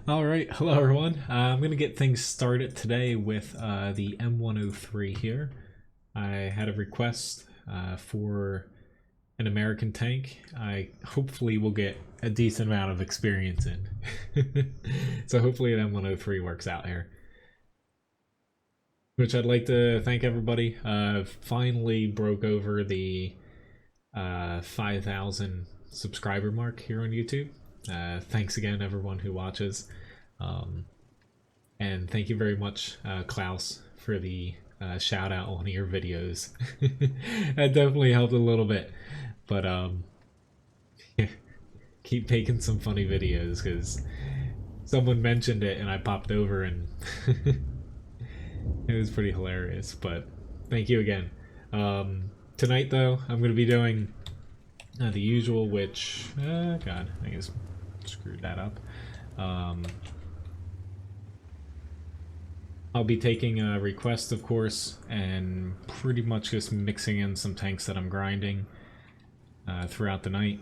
Alright, hello everyone. I'm going to get things started today with the M103 here. I had a request for an American tank. I hopefully will get a decent amount of experience in. So hopefully an M103 works out here. Which I'd like to thank everybody. Finally broke over the 5,000 subscriber mark here on YouTube. Thanks again everyone who watches, and thank you very much Klaus for the shout out on your videos. That definitely helped a little bit, but keep making some funny videos because someone mentioned it and I popped over and it was pretty hilarious. But thank you again. Tonight though I'm going to be doing the usual, which God, I guess screwed that up. I'll be taking a request, of course, and pretty much just mixing in some tanks that I'm grinding throughout the night.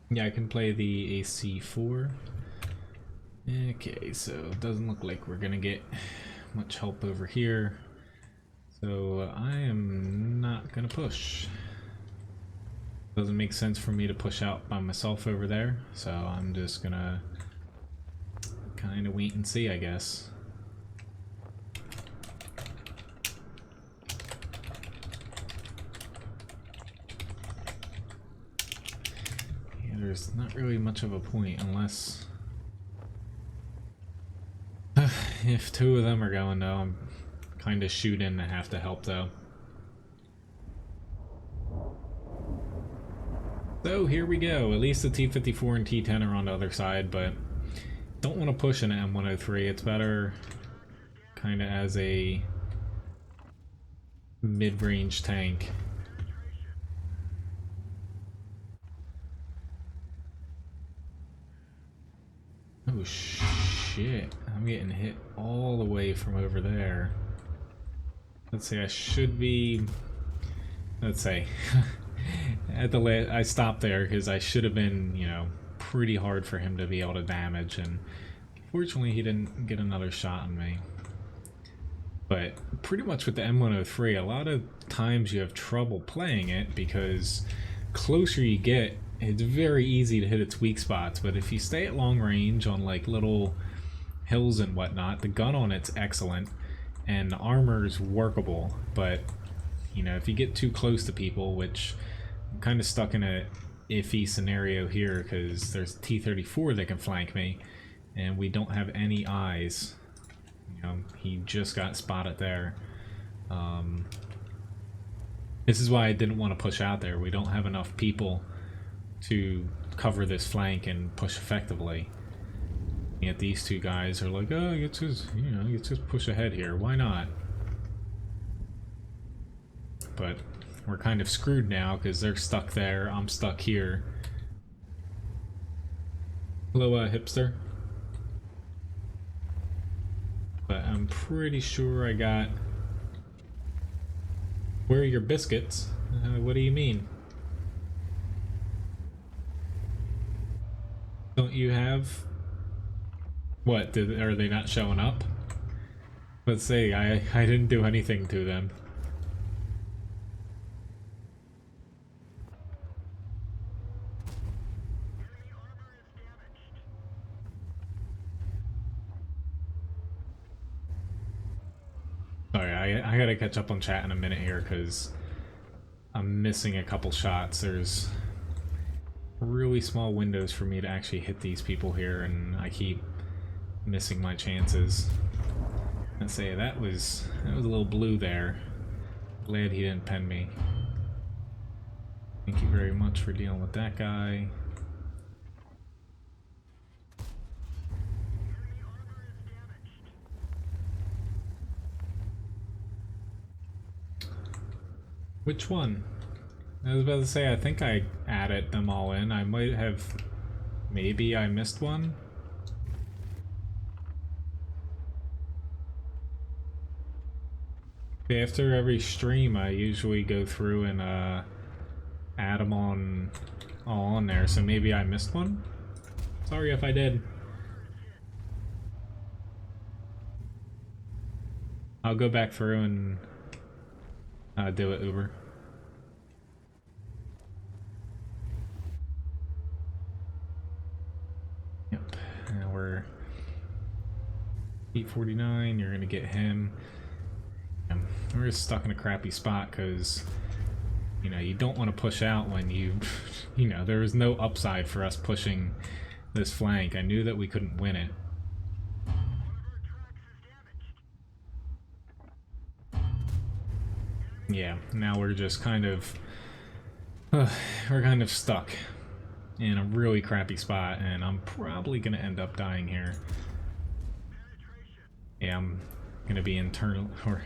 Yeah, I can play the AC4. Okay, so it doesn't look like we're gonna get much help over here. So I am not gonna push. Doesn't make sense for me to push out by myself over there, so I'm just gonna kind of wait and see, I guess. Yeah, there's not really much of a point unless if two of them are going though. I'm kind of shooting to have to help though. So here we go. At least the T-54 and T-10 are on the other side, but don't want to push an M103. It's better kind of as a mid-range tank. Oh shit. I'm getting hit all the way from over there. Let's say I should be... Let's say... At the I stopped there because I should have been, you know, pretty hard for him to be able to damage, and fortunately he didn't get another shot on me. But pretty much with the M103, a lot of times you have trouble playing it because closer you get, it's very easy to hit its weak spots, but if you stay at long range on like little hills and whatnot, the gun on it's excellent and the armor's workable, but you know, if you get too close to people, which I'm kind of stuck in a iffy scenario here because there's T-34 that can flank me and we don't have any eyes. You know, he just got spotted there. This is why I didn't want to push out there. We don't have enough people to cover this flank and push effectively. Yet these two guys are like, oh, let's just, you know, let's just push ahead here. Why not? But we're kind of screwed now because they're stuck there, I'm stuck here. Hello, hipster. But I'm pretty sure I got... Where are your biscuits? What do you mean? Don't you have... What, are they not showing up? Let's see, I didn't do anything to them. Sorry, I gotta catch up on chat in a minute here because I'm missing a couple shots. There's really small windows for me to actually hit these people here, and I keep missing my chances. Let's say that was a little blue there. Glad he didn't pen me. Thank you very much for dealing with that guy. Which one? I was about to say, I think I added them all in. I might have... Maybe I missed one? After every stream, I usually go through and add them on all on there, so maybe I missed one? Sorry if I did. I'll go back through and do it, Uber. Yep, now we're 849, you're gonna get him. We're just stuck in a crappy spot because, you know, you don't want to push out when you know, there was no upside for us pushing this flank. I knew that we couldn't win it. Yeah, now we're just kind of we're kind of stuck in a really crappy spot, and I'm probably gonna end up dying here. Yeah, I'm gonna be internal, or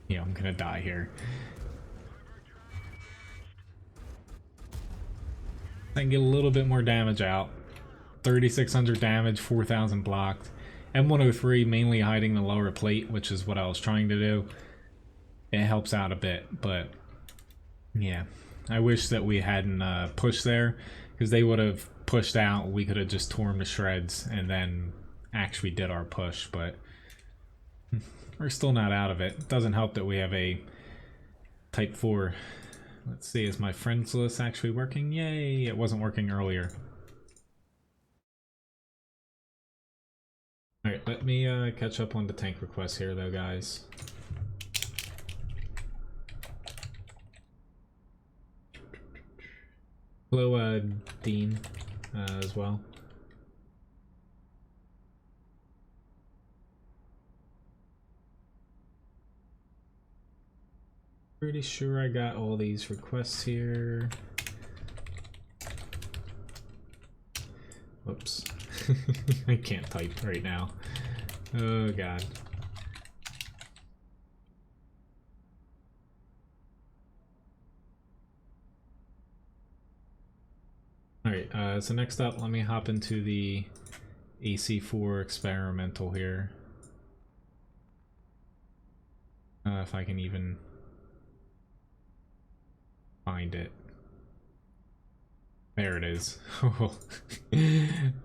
yeah, I'm gonna die here. I can get a little bit more damage out. 3,600 damage, 4,000 blocked. M103 mainly hiding the lower plate, which is what I was trying to do. It helps out a bit, but yeah, I wish that we hadn't pushed there, because they would have pushed out, we could have just torn to shreds and then actually did our push, but we're still not out of it. It doesn't help that we have a Type 4. Let's see, is my friends list actually working? Yay, it wasn't working earlier. Alright, let me catch up on the tank requests here though, guys. Hello, Dean, as well. Pretty sure I got all these requests here. Whoops. I can't type right now. Oh god. Alright, so next up, let me hop into the AC4 experimental here. If I can even find it. There it is. I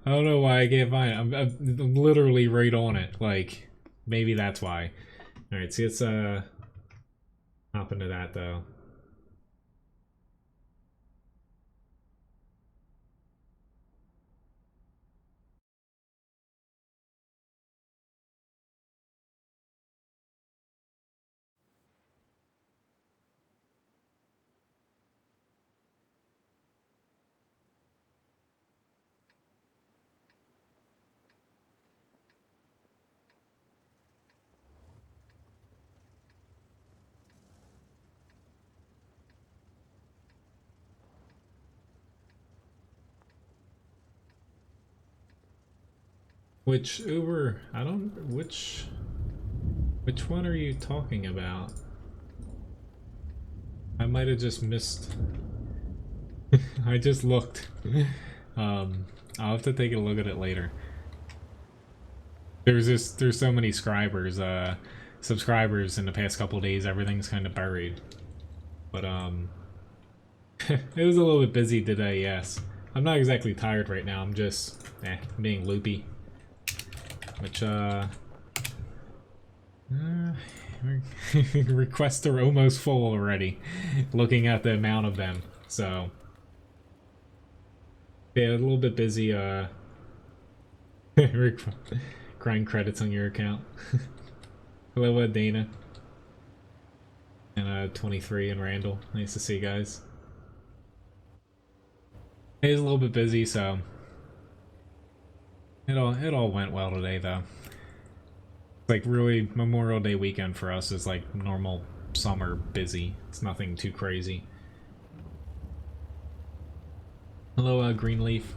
don't know why I can't find it. I'm literally right on it. Like, maybe that's why. Alright, so let's hop into that though. Which Uber? I don't. Which one are you talking about? I might have just missed. I just looked. I'll have to take a look at it later. There's so many subscribers in the past couple days. Everything's kind of buried. But it was a little bit busy today. Yes, I'm not exactly tired right now. I'm just being loopy. Which, requests are almost full already, looking at the amount of them, so, yeah, a little bit busy, grind credits on your account. Hello, Dana, and, 23, and Randall, nice to see you guys. It is a little bit busy, so it all went well today, though. It's like really Memorial Day weekend for us is like normal summer busy. It's nothing too crazy. Hello, Greenleaf.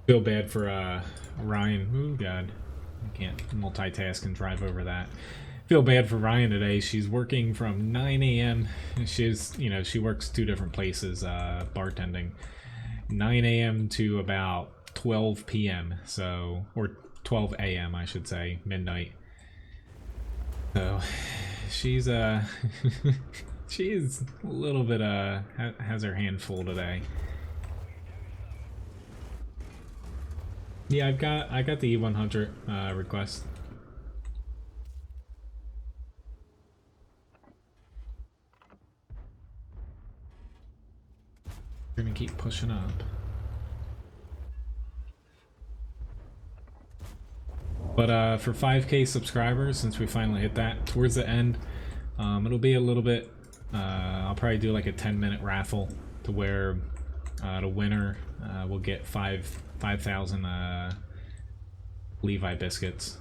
Feel bad for Ryan. Ooh, God, I can't multitask and drive over that. Feel bad for Ryan today. She's working from 9 a.m. She's, you know, she works 2 different places, bartending. 9 a.m. to about 12 p.m. So, or 12 a.m. I should say, midnight. So, she's She's a little bit, has her hand full today. Yeah, I got the E100 request. We're gonna keep pushing up. But for 5K subscribers, since we finally hit that towards the end, it'll be a little bit. I'll probably do like a 10-minute raffle to where the winner will get 5,000 Levi biscuits.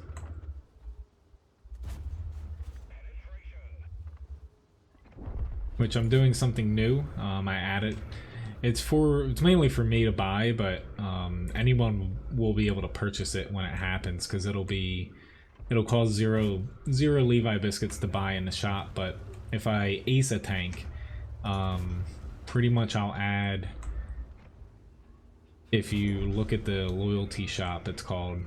Which I'm doing something new. I added. It's mainly for me to buy, but anyone will be able to purchase it when it happens, because it'll cost zero Levi biscuits to buy in the shop. But if I ace a tank, pretty much I'll add. If you look at the loyalty shop, it's called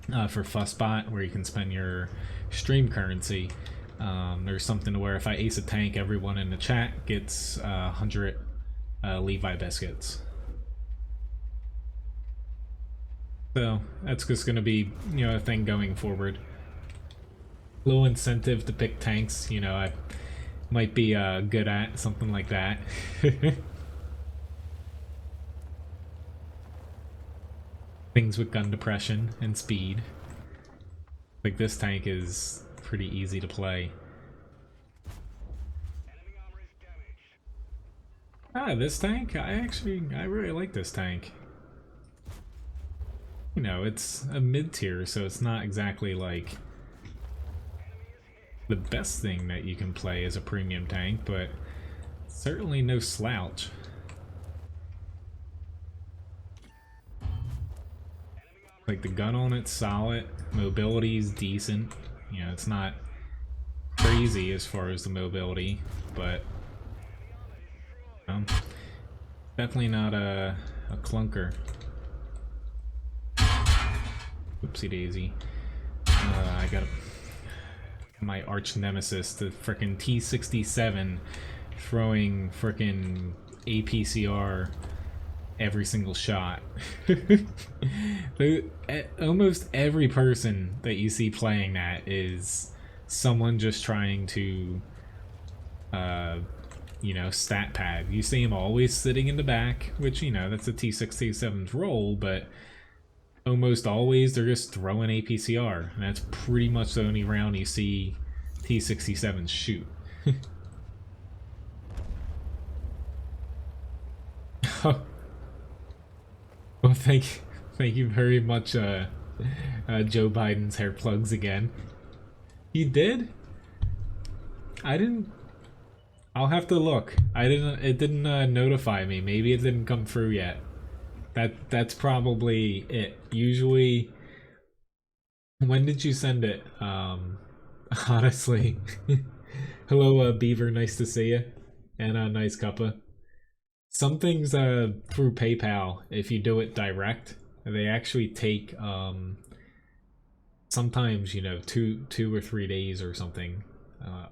for Fussbot, where you can spend your stream currency. There's something to where if I ace a tank, everyone in the chat gets 100 Levi biscuits. So that's just going to be, you know, a thing going forward. Low incentive to pick tanks, you know, I might be good at something like that. Things with gun depression and speed. Like this tank is pretty easy to play. This tank? I really like this tank. You know, it's a mid-tier, so it's not exactly like the best thing that you can play as a premium tank, but certainly no slouch. Like, the gun on it's solid, mobility's decent. You know, it's not crazy as far as the mobility, but definitely not a clunker. Oopsie daisy. I got my arch nemesis, the frickin' T67, throwing frickin' APCR every single shot. Almost every person that you see playing that is someone just trying to you know, stat pad. You see him always sitting in the back, which, you know, that's a T67's role, but almost always they're just throwing APCR, and that's pretty much the only round you see T67 shoot. Well, thank you very much, Joe Biden's hair plugs again. You did? I didn't. I'll have to look. It didn't notify me. Maybe it didn't come through yet. That's probably it. Usually, when did you send it? Honestly. Hello, Beaver. Nice to see you. And nice cuppa. Some things through PayPal, if you do it direct, they actually take sometimes, you know, two or 3 days or something.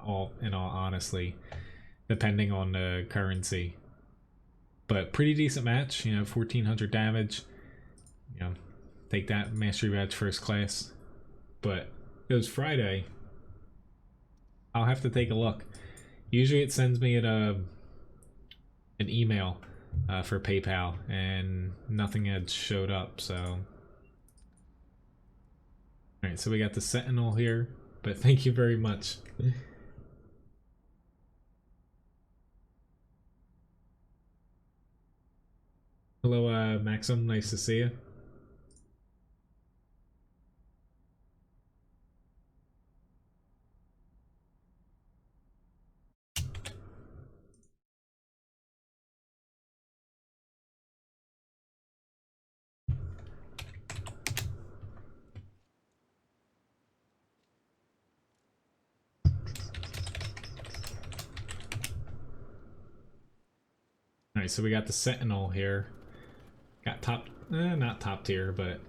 All honestly, depending on the currency. But pretty decent match, you know, 1400 damage. You know, take that, mastery badge first class. But it was Friday. I'll have to take a look. Usually it sends me an email for PayPal, and nothing had showed up, so. Alright, so we got the Sentinel here, but thank you very much. Hello, Maxim, nice to see you. Alright, so we got the Sentinel here. Got top, not top tier, but...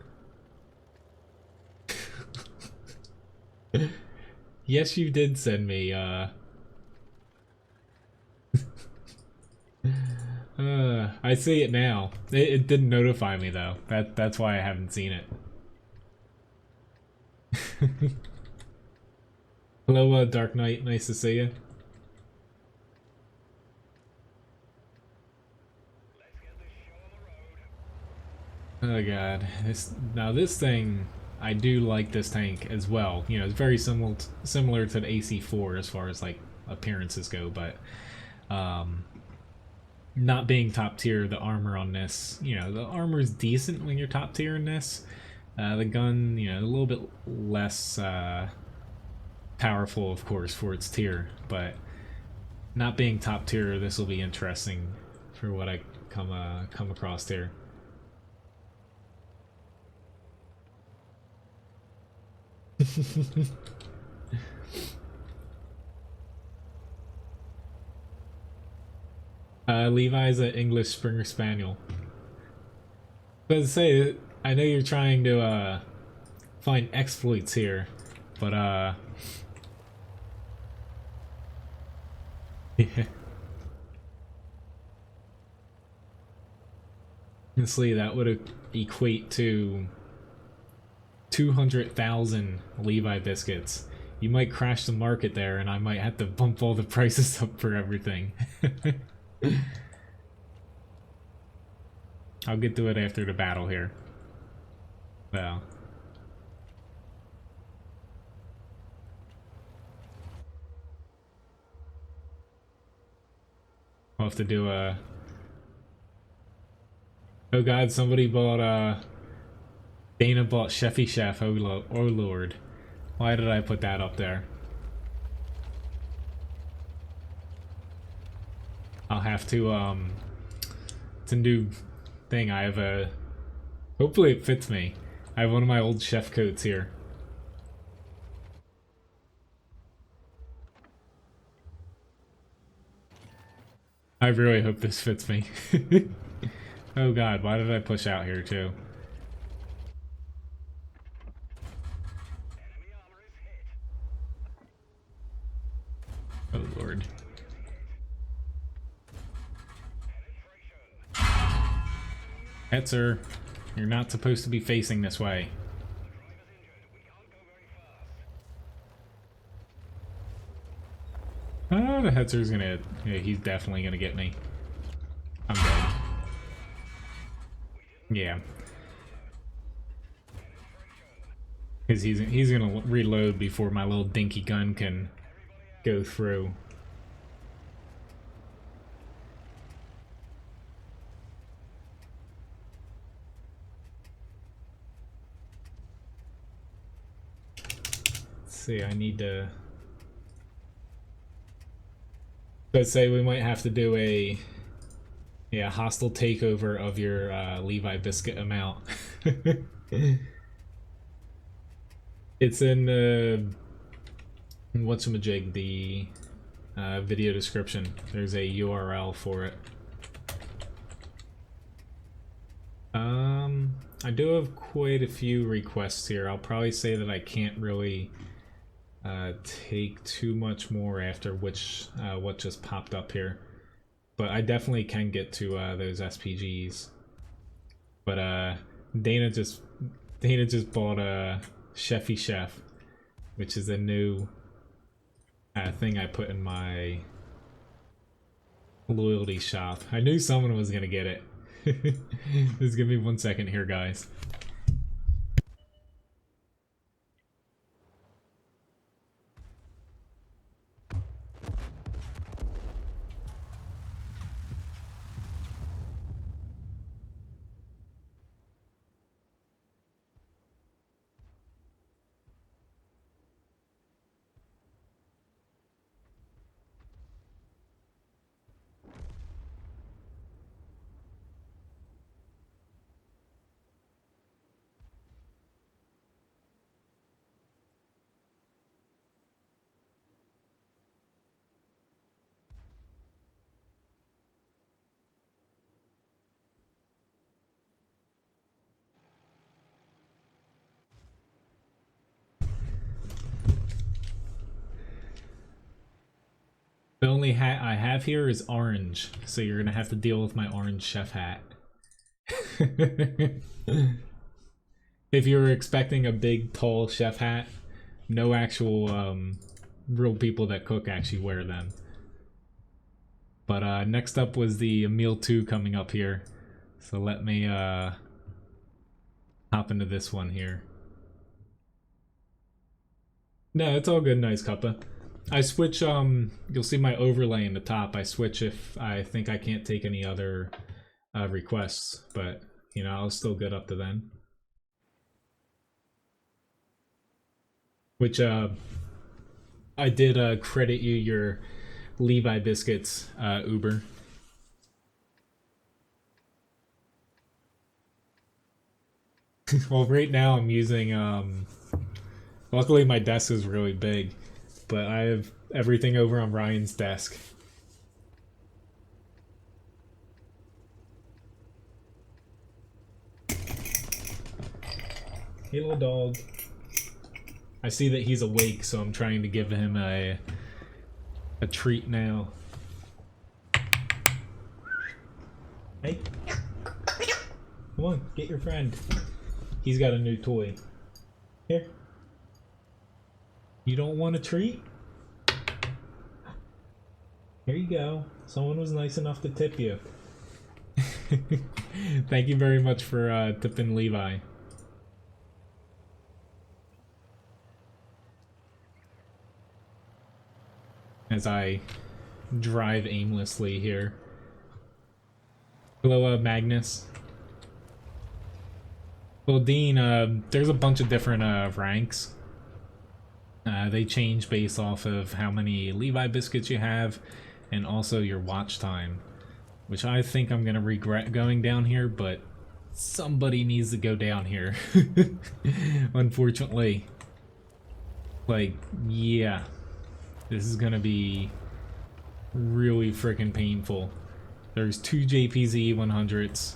Yes, you did send me, I see it now. It didn't notify me though. That's why I haven't seen it. Hello, Dark Knight. Nice to see you. Oh god, this thing, I do like this tank as well. You know, it's very similar to the AC4 as far as like appearances go, but not being top tier, the armor on this, you know, the armor is decent when you're top tier in this. The gun, you know, a little bit less powerful, of course, for its tier, but not being top tier, this will be interesting for what I come across here. Levi's an English Springer Spaniel. But say, I know you're trying to find exploits here, but yeah. Honestly, that would equate to 200,000 Levi biscuits. You might crash the market there, and I might have to bump all the prices up for everything. I'll get to it after the battle here. Well. I'll have to do a... Oh god, somebody bought Dana bought Chefy Chef, oh lord. Why did I put that up there? I'll have to, it's a new thing. I have a... Hopefully it fits me. I have one of my old chef coats here. I really hope this fits me. Oh god, why did I push out here too? Oh lord. Hetzer, you're not supposed to be facing this way. Oh, the Hetzer's gonna... Yeah, he's definitely gonna get me. I'm dead. Yeah. Because he's gonna reload before my little dinky gun can go through. Let's see, I need to... Let's say we might have to do a... Yeah, hostile takeover of your Levi biscuit amount. It's in the... whatchamajig, the video description. There's a URL for it. I do have quite a few requests here. I'll probably say that I can't really take too much more after what just popped up here. But I definitely can get to those SPGs. But Dana just bought a Chefy Chef, which is a new thing I put in my loyalty shop. I knew someone was gonna get it. Just give me 1 second here, guys. The only hat I have here is orange, so you're gonna have to deal with my orange chef hat. If you were expecting a big, tall chef hat, no actual real people that cook actually wear them. But next up was the meal 2 coming up here. So let me hop into this one here. No, it's all good, nice cuppa. I switch, you'll see my overlay in the top. I switch if I think I can't take any other requests, but you know, I'll still get up to then. Which I did credit you your Levi Biscuits Uber. Well, right now I'm using luckily my desk is really big, but I have everything over on Ryan's desk. Hey little dog. I see that he's awake, so I'm trying to give him a treat now. Hey. Come on, get your friend. He's got a new toy. Here. You don't want a treat? Here you go. Someone was nice enough to tip you. Thank you very much for tipping Levi. As I drive aimlessly here. Hello, Magnus. Well, Dean, there's a bunch of different ranks. They change based off of how many Levi biscuits you have, and also your watch time. Which I think I'm gonna regret going down here, but somebody needs to go down here. Unfortunately. Like, yeah. This is gonna be really freaking painful. There's 2 JPZ 100s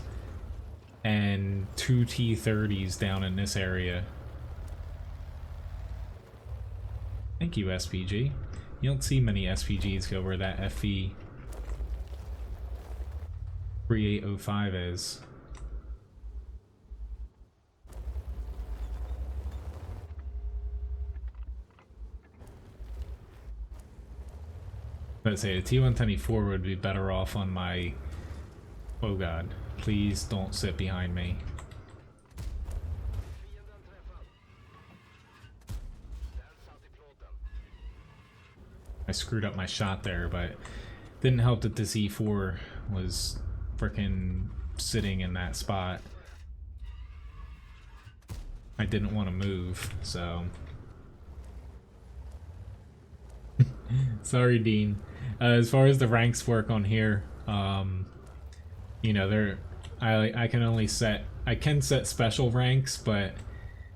and 2 T30s down in this area. Thank you, SPG. You don't see many SPGs go where that FV 3805 is. I'd say a T124 would be better off on my... Oh god, please don't sit behind me. I screwed up my shot there, but didn't help that this E4 was frickin' sitting in that spot. I didn't want to move, so... Sorry, Dean. As far as the ranks work on here, you know, I can only set... I can set special ranks, but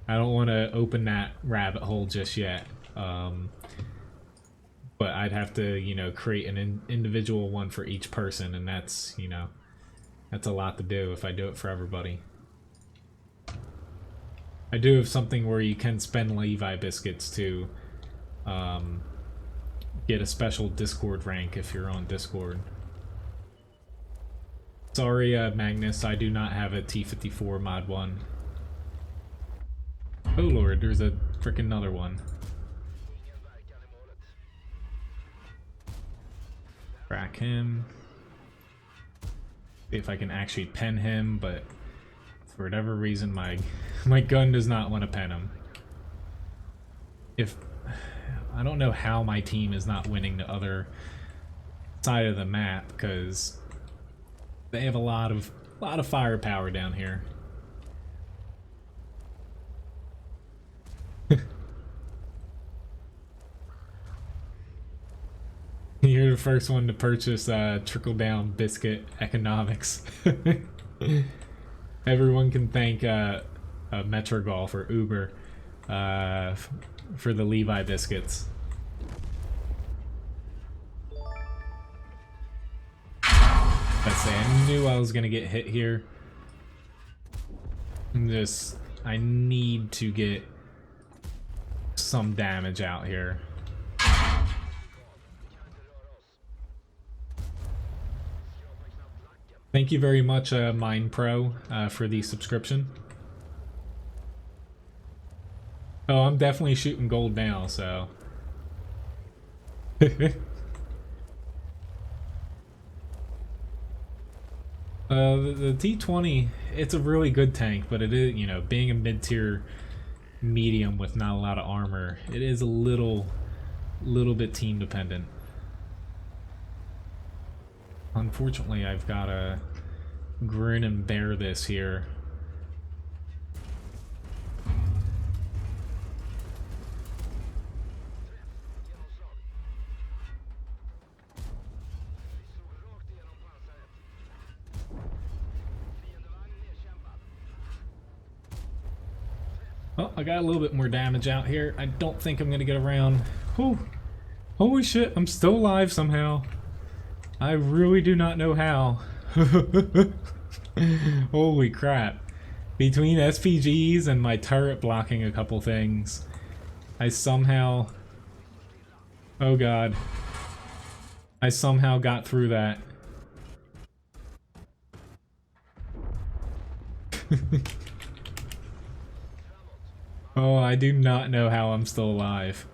I don't want to open that rabbit hole just yet. But I'd have to, you know, create an individual one for each person, and that's, you know, that's a lot to do if I do it for everybody. I do have something where you can spend Levi biscuits to get a special Discord rank if you're on Discord. Sorry, Magnus, I do not have a T54 Mod 1. Oh lord, there's a frickin' another one. Crack him. See if I can actually pen him, but for whatever reason my gun does not want to pen him. If I don't know how my team is not winning the other side of the map, because they have a lot of firepower down here. You're the first one to purchase trickle-down biscuit economics. Everyone can thank Metrogolf or Uber for the Levi biscuits. Let's say I knew I was gonna get hit here. I need to get some damage out here. Thank you very much, Mind Pro, for the subscription. Oh, I'm definitely shooting gold now, so. The T20, it's a really good tank, but it is, you know, being a mid-tier medium with not a lot of armor, it is a little bit team dependent. Unfortunately, I've got to grin and bear this here. Well, I got a little bit more damage out here. I don't think I'm gonna get around. Whew. Holy shit, I'm still alive somehow. I really do not know how. Holy crap. Between SPGs and my turret blocking a couple things, I somehow... Oh god. I somehow got through that. Oh, I do not know how I'm still alive.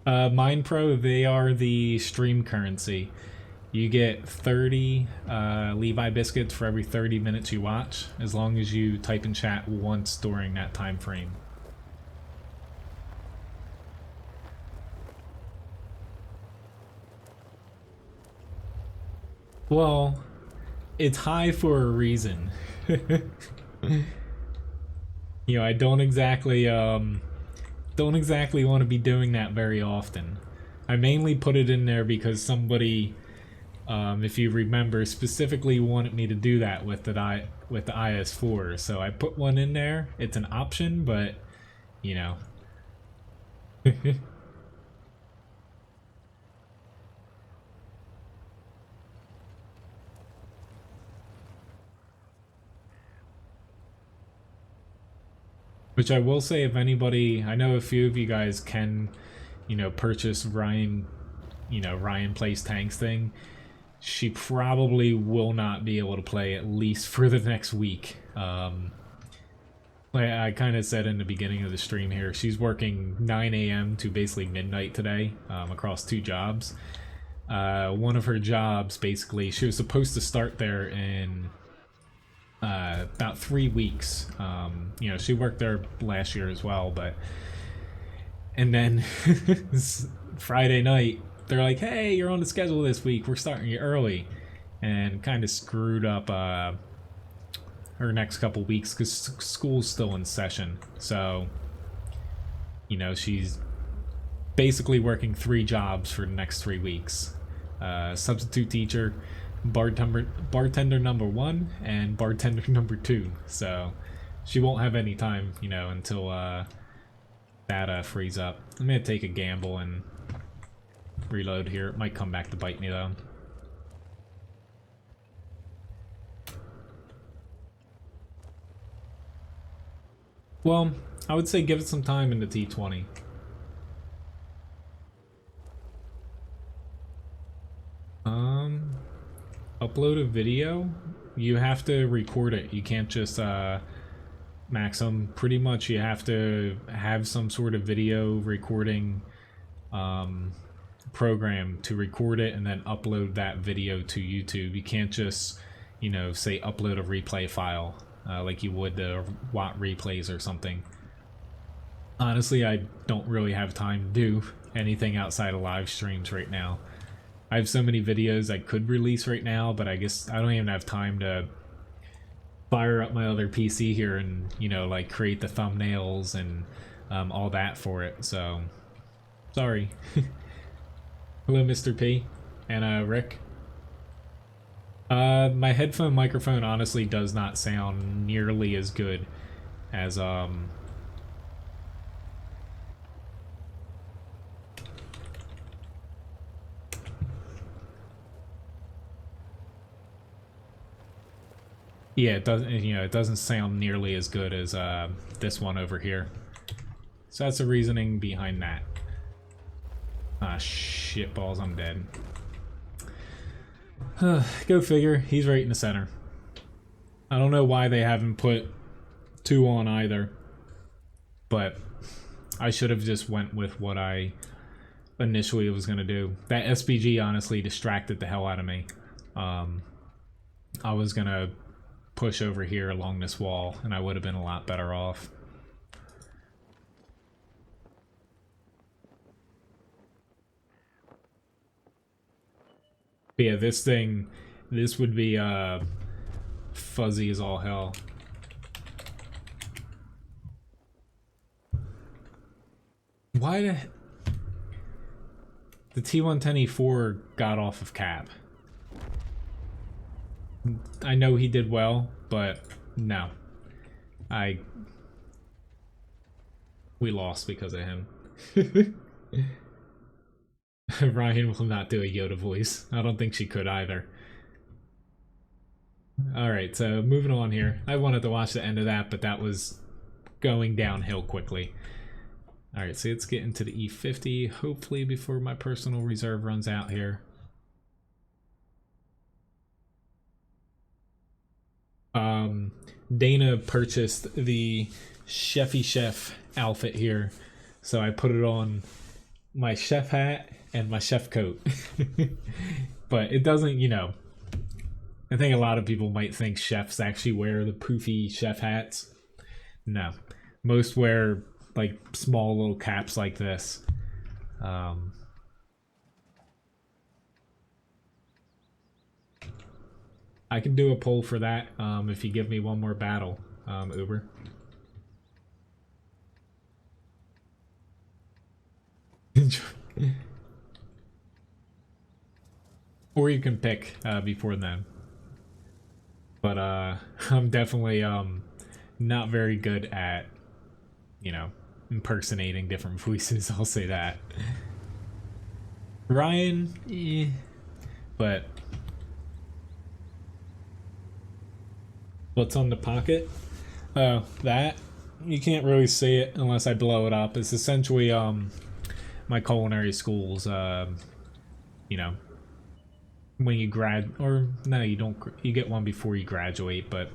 Mind Pro, they are the stream currency. You get 30 Levi Biscuits for every 30 minutes you watch, as long as you type in chat once during that time frame. Well, it's high for a reason. You know, I don't exactly want to be doing that very often. I mainly put it in there because somebody, if you remember, specifically wanted me to do that with the IS4. So I put one in there. It's an option, but you know. Which I will say, if anybody, I know a few of you guys can, you know, purchase Ryan, you know, Ryan Plays Tanks thing. She probably will not be able to play at least for the next week. Like I kind of said in the beginning of the stream here, she's working 9 a.m. to basically midnight today, across 2 jobs. One of her jobs, basically, she was supposed to start there in about 3 weeks. You know, she worked there last year as well, but... And then Friday night, they're like, hey, you're on the schedule this week, we're starting you early. And kind of screwed up her next couple weeks because school's still in session. So, you know, she's basically working 3 jobs for the next 3 weeks. Substitute teacher, bartender number 1, and bartender number 2. So she won't have any time, you know, until that frees up. I'm gonna take a gamble and reload here. It might come back to bite me though. Well, I would say give it some time in the T20. Upload a video? You have to record it. You can't just maximum. Pretty much you have to have some sort of video recording program to record it and then upload that video to YouTube. You can't just, you know, say upload a replay file like you would the WoT replays or something. Honestly, I don't really have time to do anything outside of live streams right now. I have so many videos I could release right now, but I guess I don't even have time to fire up my other PC here and, you know, like create the thumbnails and all that for it, so sorry. Hello, Mr. P and Rick. My headphone microphone honestly does not sound nearly as good as yeah, it doesn't, you know, it doesn't sound nearly as good as this one over here. So that's the reasoning behind that. Ah, shit balls, I'm dead. Go figure, he's right in the center. I don't know why they haven't put 2 on either, but I should have just went with what I initially was going to do. That SPG honestly distracted the hell out of me. I was going to push over here along this wall, and I would have been a lot better off. But yeah, this would be fuzzy as all hell. Why the T110E4 got off of cap? I know he did well, but no. We lost because of him. Ryan will not do a Yoda voice. I don't think she could either. Alright, so moving on here. I wanted to watch the end of that, but that was going downhill quickly. Alright, so let's get into the E50, hopefully before my personal reserve runs out here. Dana purchased the Chefy Chef outfit here, so I put it on my chef hat and my chef coat. But it doesn't, you know, I think a lot of people might think chefs actually wear the poofy chef hats. No, most wear like small little caps like this. I can do a poll for that if you give me one more battle, Uber. Or you can pick before then. But I'm definitely not very good at, you know, impersonating different voices, I'll say that. Ryan, but what's on the pocket? That you can't really see it unless I blow it up. It's essentially my culinary school's you know, when you or no, you don't, you get one before you graduate, but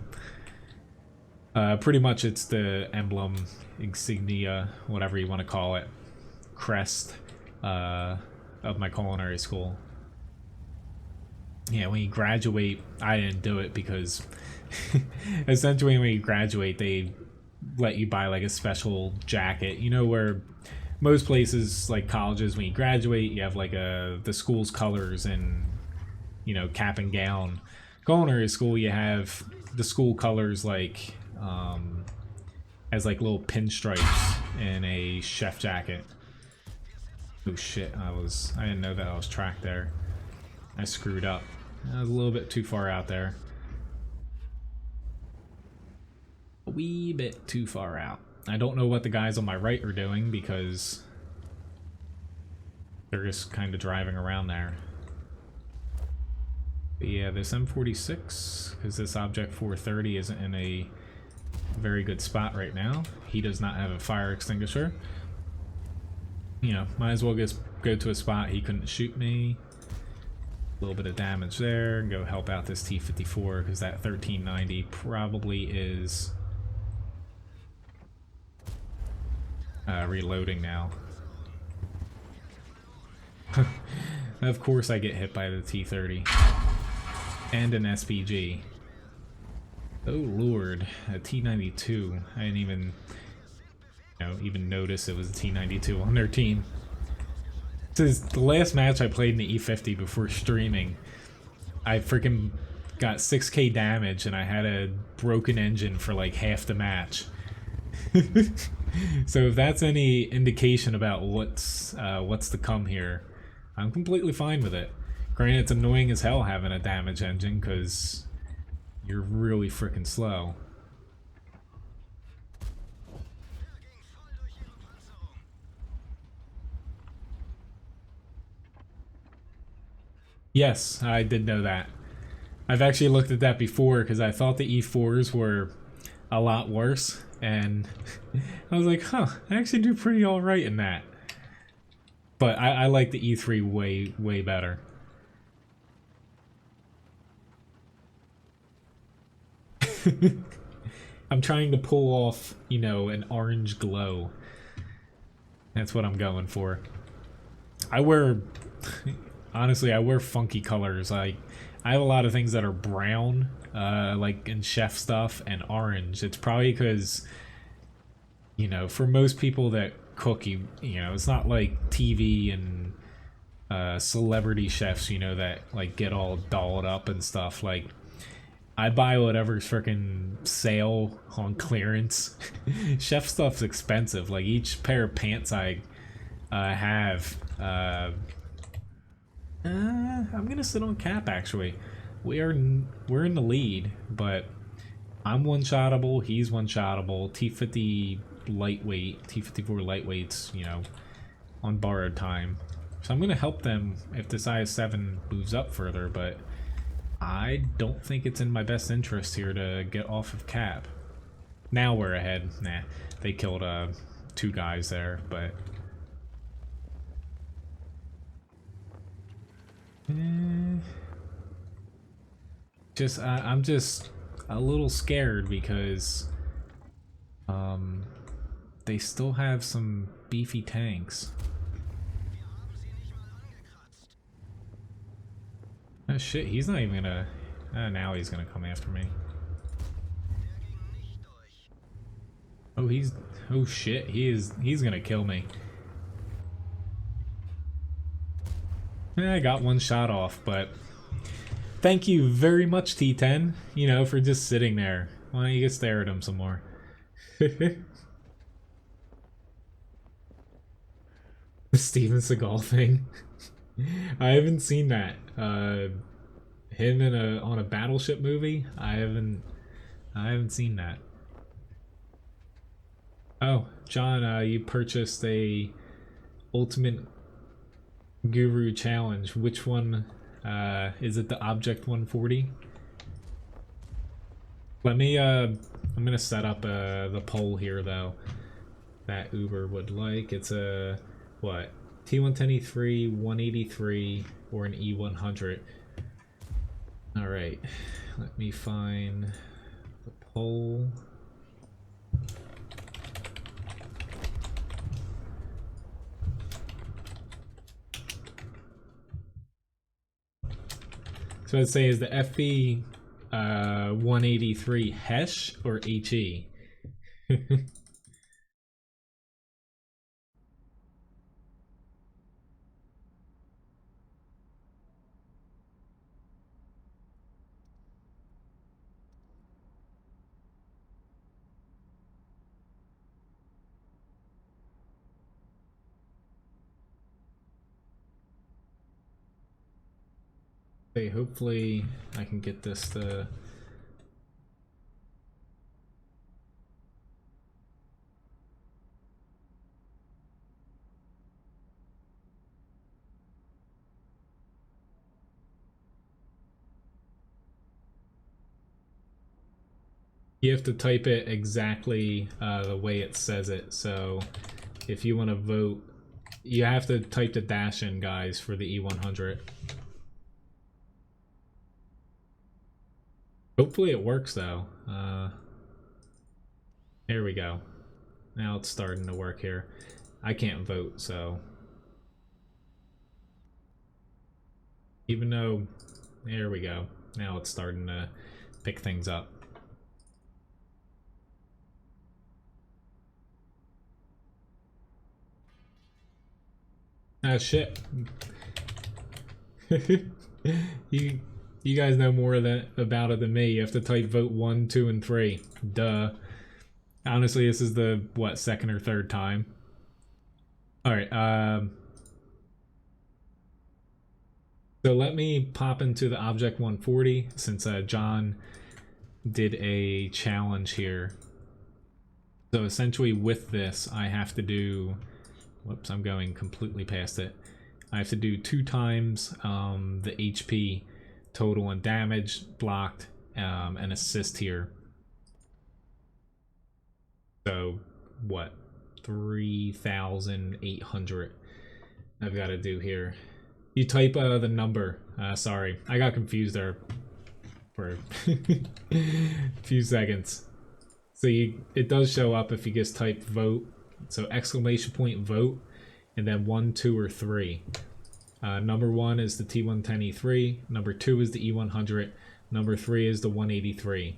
pretty much it's the emblem, insignia, whatever you want to call it, crest of my culinary school. Yeah, when you graduate, I didn't do it because essentially when you graduate, they let you buy like a special jacket. You know, where most places, like colleges, when you graduate, you have like the school's colors and, you know, cap and gown. Culinary school, you have the school colors like as like little pinstripes in a chef jacket. Oh shit, I didn't know that I was tracked there. I screwed up. I was a little bit too far out there. A wee bit too far out. I don't know what the guys on my right are doing because they're just kind of driving around there. But yeah, this M46, because this Object 430 isn't in a very good spot right now. He does not have a fire extinguisher. You know, might as well just go to a spot he couldn't shoot me. A little bit of damage there, and go help out this T-54, because that 1390 probably is reloading now. Of course I get hit by the T-30 and an SPG. Oh lord, a T-92. I didn't even, you know, even notice it was a T-92 on their team. This is the last match I played in the E50 before streaming. I freaking got 6k damage and I had a broken engine for like half the match. So if that's any indication about what's to come here, I'm completely fine with it. Granted, it's annoying as hell having a damage engine because you're really freaking slow. Yes, I did know that. I've actually looked at that before because I thought the E4s were a lot worse, and I was like, huh, I actually do pretty alright in that. But I like the E3 way better. I'm trying to pull off, you know, an orange glow. That's what I'm going for. I wear, honestly, I wear funky colors. Like, I have a lot of things that are brown, like in chef stuff, and orange. It's probably because, you know, for most people that cook, you know, it's not like TV and celebrity chefs, you know, that like get all dolled up and stuff. Like, I buy whatever's freaking sale on clearance. Chef stuff's expensive. Like, each pair of pants I have. I'm gonna sit on Cap, actually. We're in the lead, but I'm one-shottable, he's one-shottable. T50 lightweight, T54 lightweights, you know, on borrowed time. So I'm gonna help them if this IS-7 moves up further, but I don't think it's in my best interest here to get off of Cap. Now we're ahead. Nah, they killed 2 guys there, but I'm just a little scared because they still have some beefy tanks. Oh shit, he's not even gonna... now he's gonna come after me. Oh, oh shit, he's gonna kill me. I got one shot off, but... Thank you very much, T10, you know, for just sitting there. Why don't you get stare at him some more? The Steven Seagal thing. I haven't seen that. Him in on a battleship movie? I haven't seen that. Oh, John, you purchased a Ultimate Guru Challenge. Which one? Is it the Object 140? Let me, I'm gonna set up the poll here, though, that Uber would like. It's a, what? T110E3, 183, or an E100. Alright, let me find the poll. So I'd say, is the FB 183 Hesh or HE? Okay, hopefully I can get this to... You have to type it exactly the way it says it, so if you want to vote, you have to type the dash in, guys, for the E100. Hopefully it works, though. There we go. Now it's starting to work here. I can't vote, so... Even though... There we go. Now it's starting to pick things up. Ah, shit. You guys know more about it than me. You have to type vote 1, 2, and 3. Duh. Honestly, this is the, what, second or third time. Alright, so let me pop into the Object 140, since John did a challenge here. So essentially with this, I have to do... Whoops, I'm going completely past it. I have to do 2 times the HP total and damage, blocked, and assist here. So, what? 3,800 I've got to do here. You type the number. Sorry, I got confused there. for a few seconds. So it does show up if you just type vote. So exclamation point vote, and then 1, 2, or 3. Number 1 is the T110E3. Number 2 is the E100. Number 3 is the 183.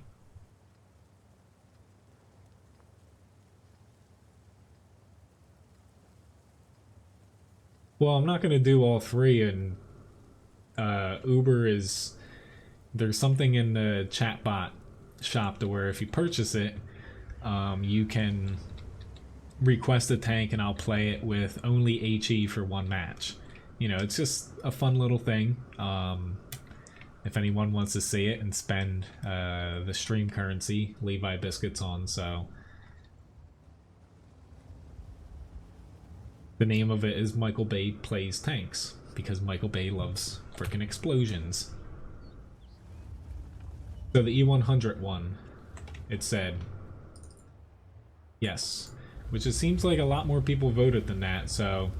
Well, I'm not going to do all 3, and Uber is... There's something in the chatbot shop to where if you purchase it, you can request a tank and I'll play it with only HE for 1 match. You know, it's just a fun little thing. If anyone wants to see it and spend the stream currency, Levi Biscuits on, so... The name of it is Michael Bay Plays Tanks, because Michael Bay loves frickin' explosions. So the E100 one, it said yes, which it seems like a lot more people voted than that, so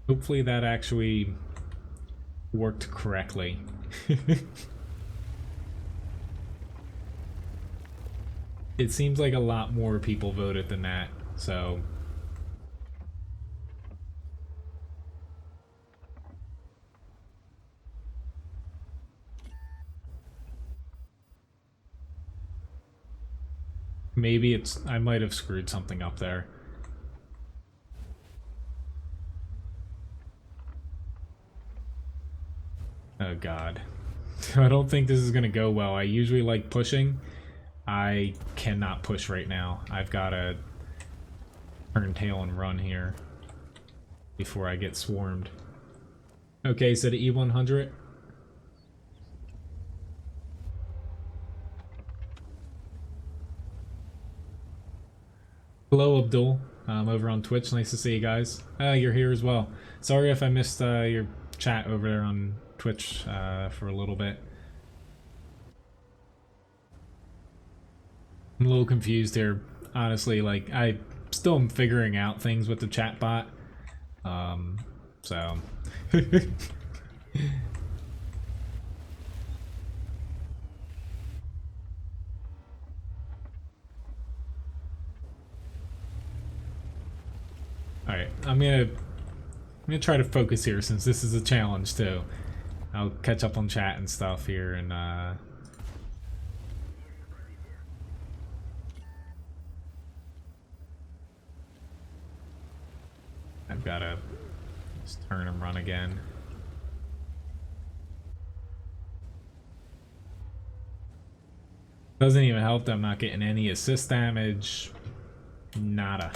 hopefully that actually worked correctly. It seems like a lot more people voted than that, so... Maybe it's... I might have screwed something up there. Oh god. I don't think this is gonna go well. I usually like pushing. I cannot push right now. I've gotta turn tail and run here before I get swarmed. Okay, so the E100. Hello, Abdul. Over on Twitch. Nice to see you guys. You're here as well. Sorry if I missed your chat over there on Twitch for a little bit. I'm a little confused here, honestly. Like, I still am figuring out things with the chat bot. So... Alright, I'm gonna try to focus here since this is a challenge too. I'll catch up on chat and stuff here and I've gotta just turn and run again. Doesn't even help that I'm not getting any assist damage. Nada.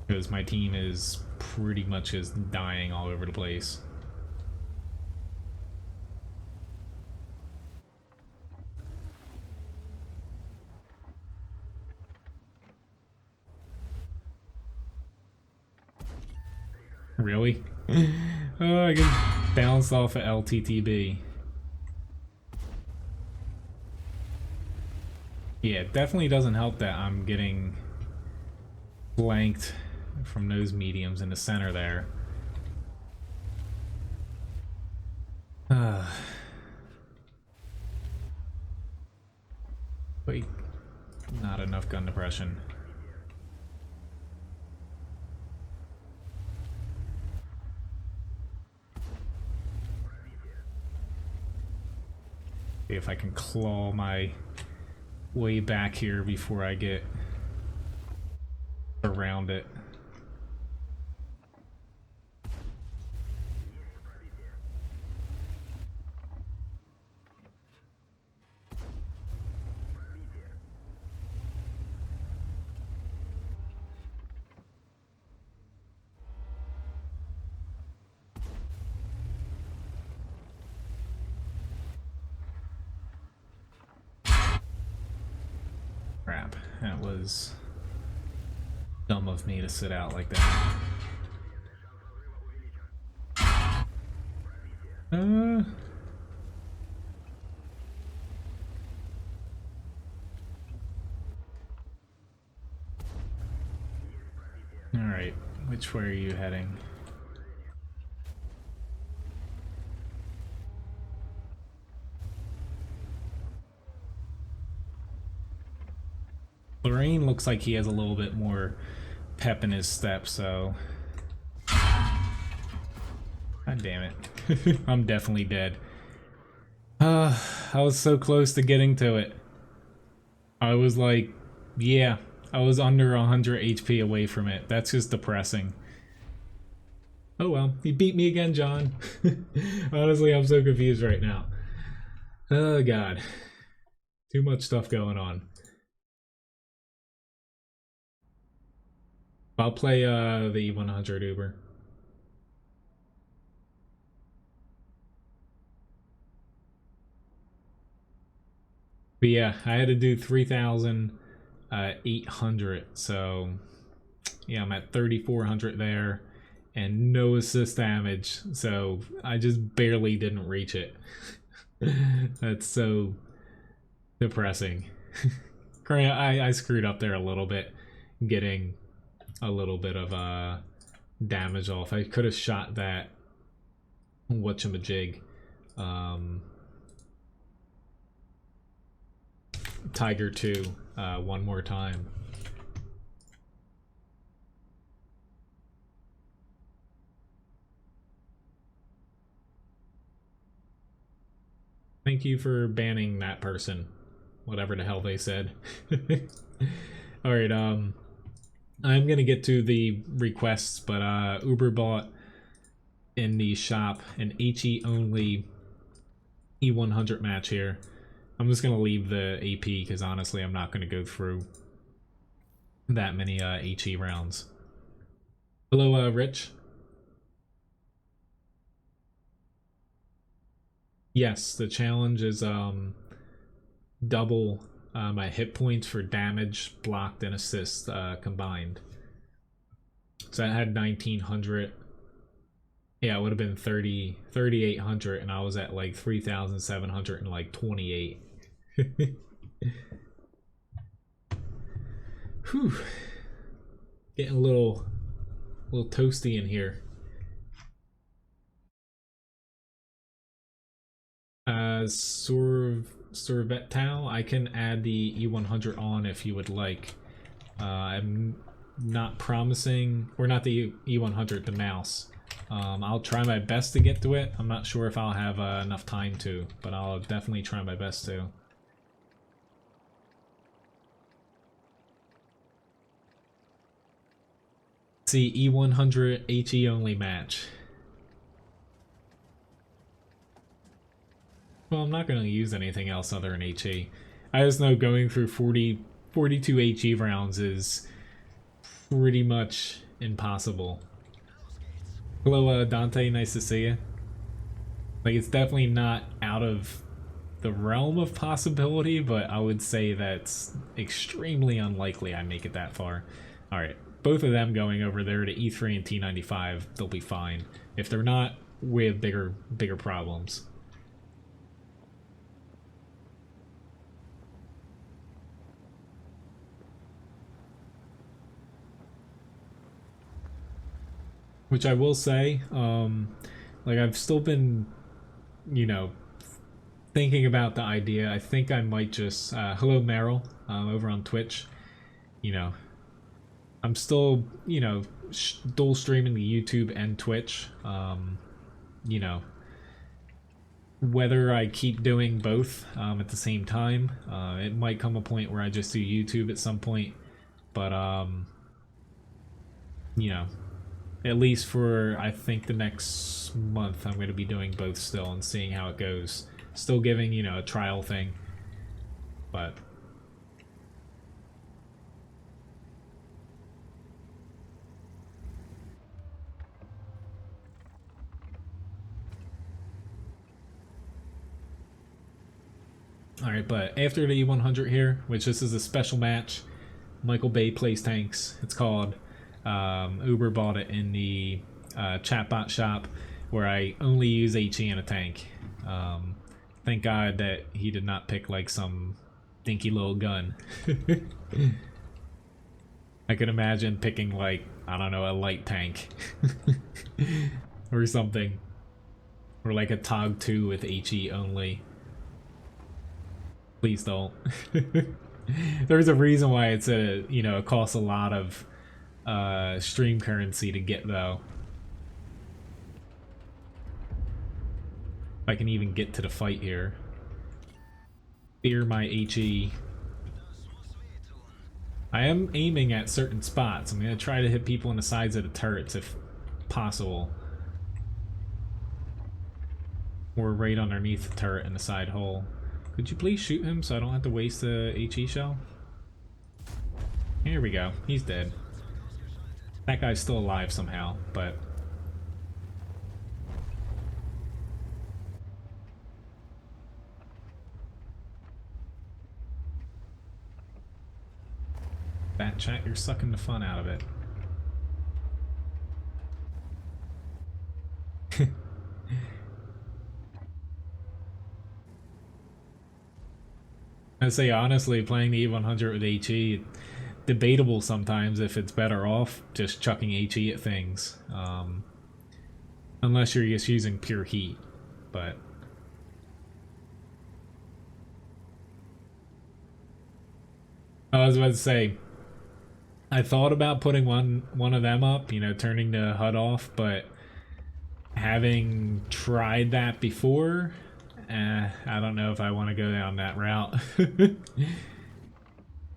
Because my team is pretty much just dying all over the place. Really? Oh, I get bounced off of LTTB. Yeah, it definitely doesn't help that I'm getting blanked from those mediums in the center there. Wait, not enough gun depression. See if I can claw my way back here before I get around it. Crap, that was dumb of me to sit out like that. Alright, which way are you heading? Drain looks like he has a little bit more pep in his step, so... God damn it. I'm definitely dead. I was so close to getting to it. I was like, yeah, I was under 100 HP away from it. That's just depressing. Oh well, he beat me again, John. Honestly, I'm so confused right now. Oh god. Too much stuff going on. I'll play the E100 Uber. But yeah, I had to do 3,800, so yeah, I'm at 3,400 there, and no assist damage, so I just barely didn't reach it. That's so depressing. I screwed up there a little bit, getting a little bit of damage off. I could have shot that whatchamajig. Tiger 2 one more time. Thank you for banning that person. Whatever the hell they said. Alright, I'm gonna get to the requests, but Uber bought in the shop an HE only E100 match here. I'm just gonna leave the AP because honestly I'm not gonna go through that many HE rounds. Hello, Rich. Yes, the challenge is double my hit points for damage, blocked, and assist combined. So I had 1,900. Yeah, it would have been 3,800, and I was at like 3,728. Whew. Getting a little toasty in here. Survet Tau, I can add the E100 on if you would like. I'm not promising, or not the E100, the mouse. I'll try my best to get to it. I'm not sure if I'll have enough time to, but I'll definitely try my best to. See, E100 HE only match. Well, I'm not going to use anything else other than HE. I just know going through 42 HE rounds is pretty much impossible. Hello, Dante. Nice to see you. Like, it's definitely not out of the realm of possibility, but I would say that's extremely unlikely I make it that far. Alright, both of them going over there to E3 and T95, they'll be fine. If they're not, we have bigger problems. Which I will say, like I've still been, you know, thinking about the idea. I think I might just, hello Meryl, over on Twitch. You know, I'm still, you know, dual streaming the YouTube and Twitch. You know, whether I keep doing both at the same time, it might come a point where I just do YouTube at some point. But, you know, at least for, I think, the next month, I'm going to be doing both still and seeing how it goes. Still giving, you know, a trial thing. But... Alright, but after the E100 here, which this is a special match, Michael Bay plays tanks. It's called... Uber bought it in the chatbot shop where I only use HE in a tank. Thank God that he did not pick like some dinky little gun. I could imagine picking like, I don't know, a light tank or something, or like a TOG 2 with HE only. Please don't. There's a reason why it's a, you know, it costs a lot of stream currency to get, though. If I can even get to the fight here. Fear my HE. I am aiming at certain spots. I'm going to try to hit people in the sides of the turrets if possible. Or right underneath the turret in the side hole. Could you please shoot him so I don't have to waste a HE shell? Here we go. He's dead. That guy's still alive somehow, but... Bat chat, you're sucking the fun out of it. I say honestly, playing the E100 with HE, debatable sometimes if it's better off just chucking HE at things. Unless you're just using pure heat, but... I was about to say, I thought about putting one of them up, you know, turning the HUD off, but having tried that before, I don't know if I want to go down that route.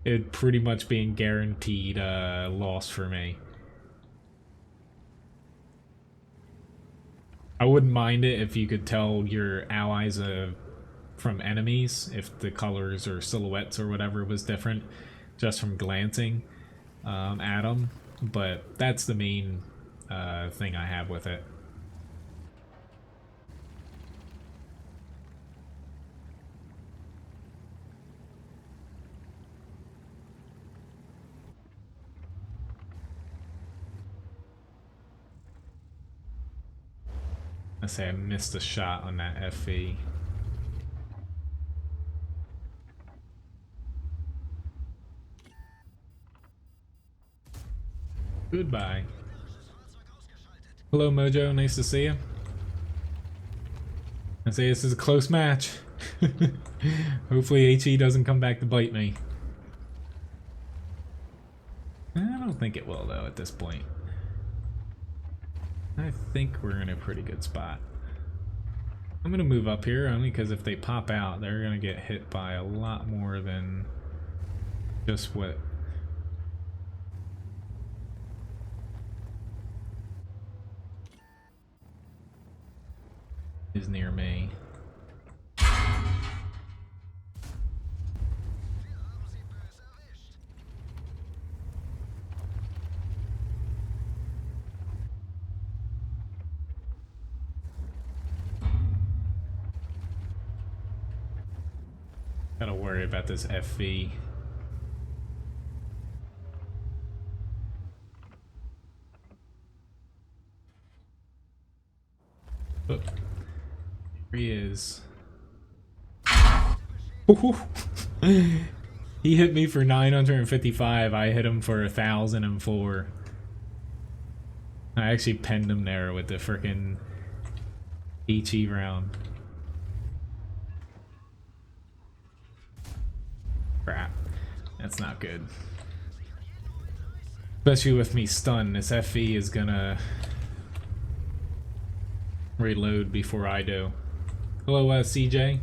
It pretty much being guaranteed loss for me. I wouldn't mind it if you could tell your allies from enemies, if the colors or silhouettes or whatever was different, just from glancing at them. But that's the main thing I have with it. I say I missed a shot on that FV. Goodbye. Hello Mojo, nice to see you. I say this is a close match. Hopefully HE doesn't come back to bite me. I don't think it will though at this point. I think we're in a pretty good spot. I'm gonna move up here only because if they pop out, they're gonna get hit by a lot more than just what is near me. Gotta worry about this FV. Oh, here he is. He hit me for 955. I hit him for 1,004. I actually penned him there with the frickin' HE round. Crap. That's not good. Especially with me stunned, this FE is gonna reload before I do. Hello, CJ.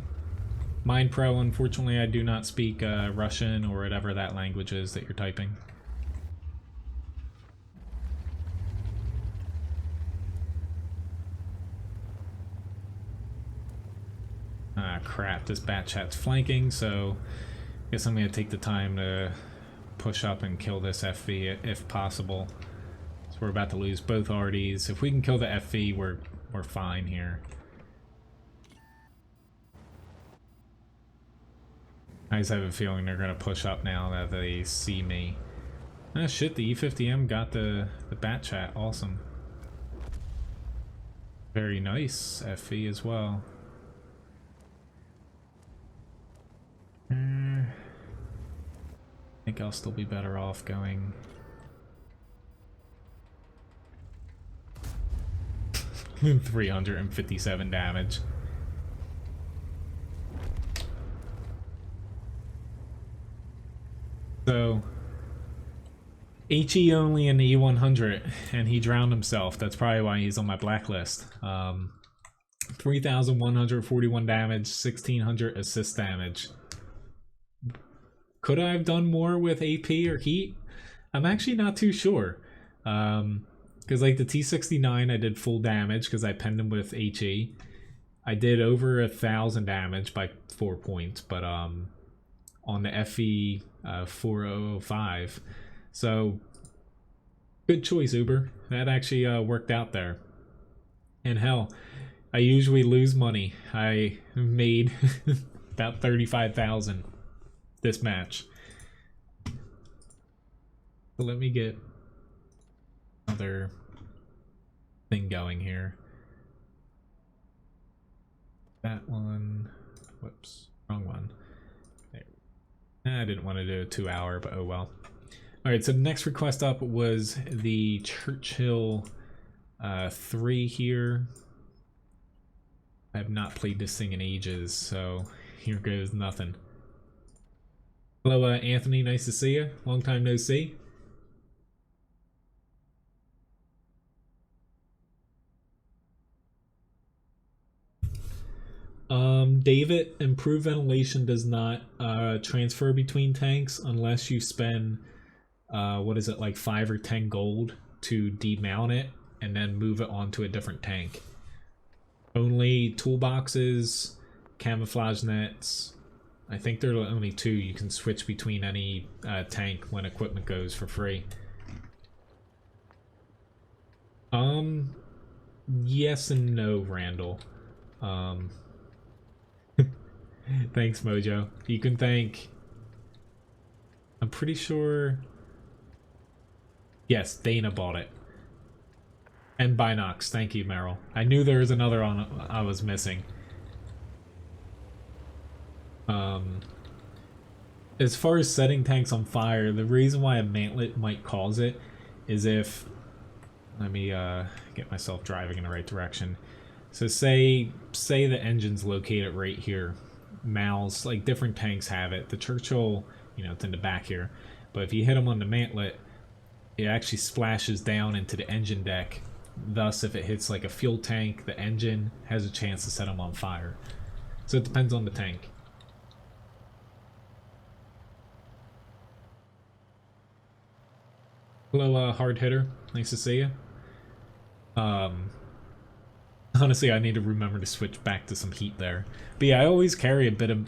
Mind Pro, unfortunately I do not speak Russian or whatever that language is that you're typing. Ah, crap. This bat chat's flanking, so I guess I'm going to take the time to push up and kill this FV if possible. So we're about to lose both RDs. If we can kill the FV, we're fine here. I just have a feeling they're going to push up now that they see me. Ah shit, the E50M got the bat chat. Awesome. Very nice FV as well. I think I'll still be better off going 357 damage. So HE only in the E100, and he drowned himself. That's probably why he's on my blacklist. 3,141 damage, 1,600 assist damage. Could I have done more with AP or heat? I'm actually not too sure. Because like the T69 I did full damage because I penned him with HE. I did over 1,000 damage by 4 points, but on the FE 4005. So good choice, Uber. That actually worked out there. And hell, I usually lose money. I made about 35,000 this match. So let me get another thing going here. That one. Whoops, wrong one. There. I didn't want to do a 2 hour, but oh well. Alright, so the next request up was the Churchill 3 here. I have not played this thing in ages, so here goes nothing. Hello, Anthony. Nice to see you. Long time no see. David, improved ventilation does not transfer between tanks unless you spend, what is it, like 5 or 10 gold to demount it and then move it onto a different tank. Only toolboxes, camouflage nets. I think there are only 2. You can switch between any tank when equipment goes for free. Yes and no, Randall. Thanks, Mojo. You can thank... I'm pretty sure... Yes, Dana bought it. And Binox. Thank you, Meryl. I knew there was another on I was missing. As far as setting tanks on fire, the reason why a mantlet might cause it is if... Let me get myself driving in the right direction. So say the engine's located right here. Mal's, like different tanks have it. The Churchill, you know, it's in the back here. But if you hit them on the mantlet, it actually splashes down into the engine deck. Thus, if it hits like a fuel tank, the engine has a chance to set them on fire. So it depends on the tank. Hello, hard hitter. Nice to see you. Honestly, I need to remember to switch back to some heat there. But yeah, I always carry a bit of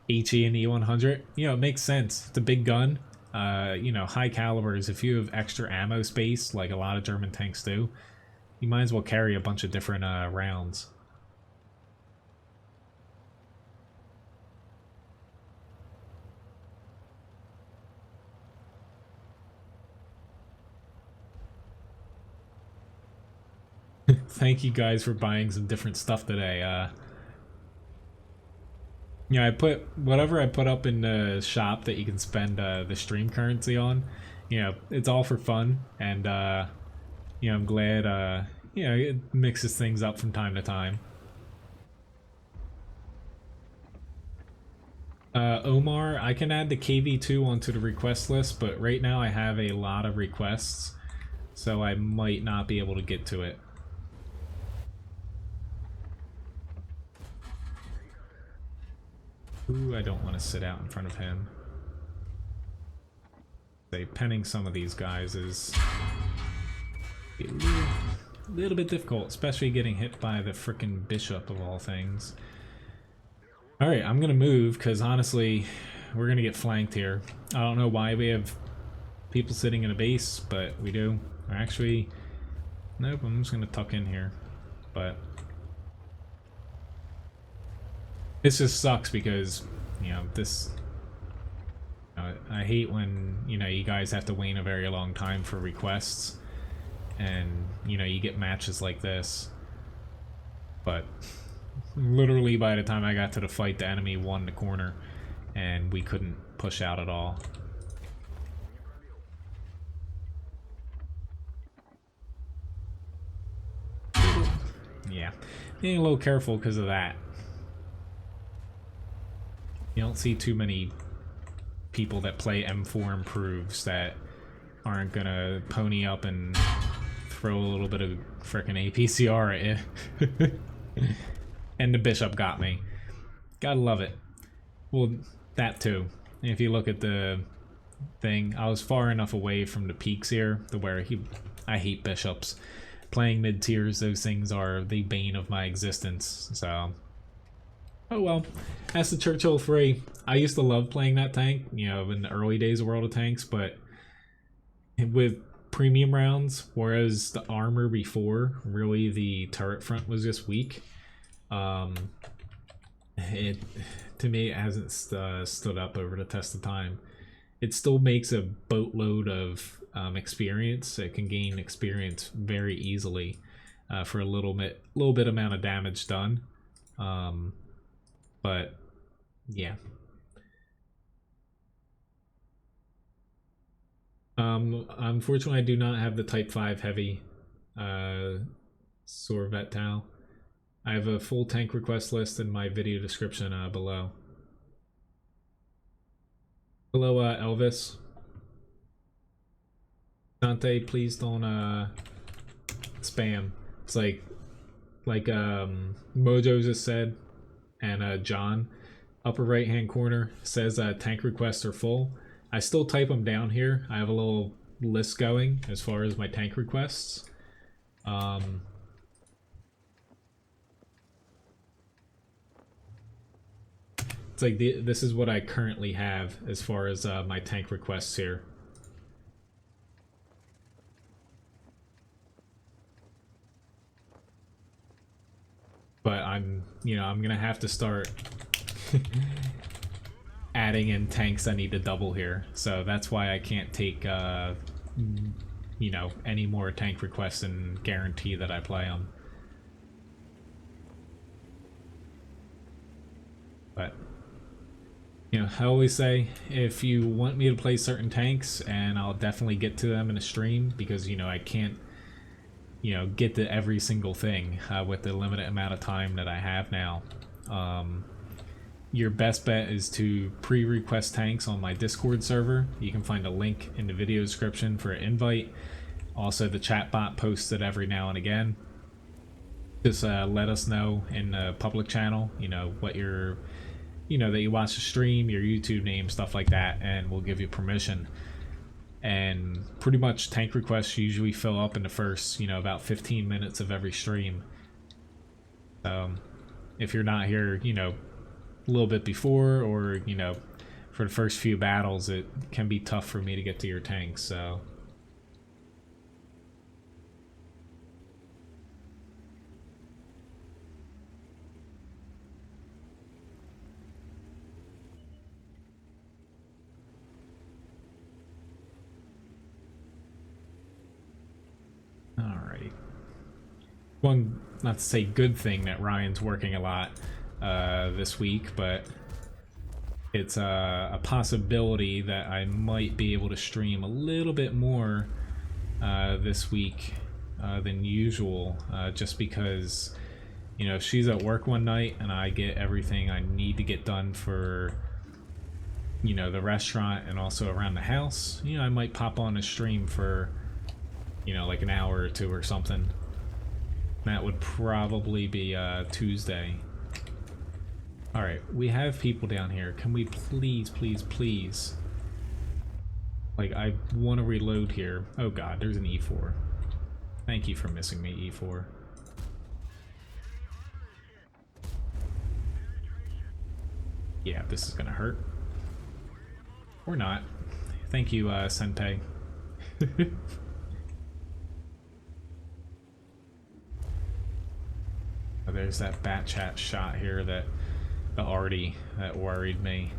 HE in the E100. You know, it makes sense. It's a big gun. You know, high calibers. If you have extra ammo space, like a lot of German tanks do, you might as well carry a bunch of different rounds. Thank you guys for buying some different stuff today. Yeah, I put whatever I put up in the shop that you can spend the stream currency on. You know, it's all for fun, and you know, I'm glad you know, it mixes things up from time to time. Omar, I can add the KV2 onto the request list, but right now I have a lot of requests, so I might not be able to get to it. Ooh, I don't want to sit out in front of him. Say, penning some of these guys is a little bit difficult, especially getting hit by the frickin' bishop of all things. Alright, I'm gonna move, because honestly, we're gonna get flanked here. I don't know why we have people sitting in a base, but we do. Or actually, nope, I'm just gonna tuck in here. But this just sucks because, you know, this... I hate when, you know, you guys have to wait a very long time for requests. And, you know, you get matches like this. But literally by the time I got to the fight, the enemy won the corner. And we couldn't push out at all. Yeah, being a little careful because of that. You don't see too many people that play M4 improves that aren't gonna pony up and throw a little bit of frickin' APCR at you. And the bishop got me. Gotta love it. Well, that too. If you look at the thing, I was far enough away from the peaks here to where I hate bishops. Playing mid tiers, those things are the bane of my existence. So, oh well. That's the Churchill 3. I used to love playing that tank, you know, in the early days of World of Tanks, but with premium rounds, whereas the armor before, really the turret front was just weak. It, to me, it hasn't stood up over the test of time. It still makes a boatload of experience. It can gain experience very easily for a little bit amount of damage done. But yeah. Unfortunately, I do not have the Type 5 heavy Sorvet Tau. I have a full tank request list in my video description below. Hello, Elvis. Dante, please don't spam. It's like Mojo just said, and John, upper right hand corner says tank requests are full. I still type them down here. I have a little list going as far as my tank requests. It's like this is what I currently have as far as my tank requests here. But I'm gonna have to start adding in tanks I need to double here. So that's why I can't take any more tank requests and guarantee that I play them. But I always say, if you want me to play certain tanks, and I'll definitely get to them in a stream, because, I can't, get to every single thing with the limited amount of time that I have now. Your best bet is to pre-request tanks on my Discord server. You can find a link in the video description for an invite. Also, the chat bot posts it every now and again. Just let us know in the public channel, what you're... that you watch the stream, your YouTube name, stuff like that, and we'll give you permission. And pretty much tank requests usually fill up in the first, about 15 minutes of every stream. If you're not here, a little bit before, or, for the first few battles, it can be tough for me to get to your tanks, so... Alrighty. One, not to say good thing that Ryan's working a lot this week, but it's a possibility that I might be able to stream a little bit more this week than usual, just because, she's at work one night and I get everything I need to get done for, the restaurant and also around the house. I might pop on a stream for, like an hour or two or something. That would probably be Tuesday. Alright, we have people down here. Can we please... Like, I want to reload here. Oh god, there's an E4. Thank you for missing me, E4. Yeah, this is gonna hurt. Or not. Thank you, Senpai. There's that bat chat shot here that worried me.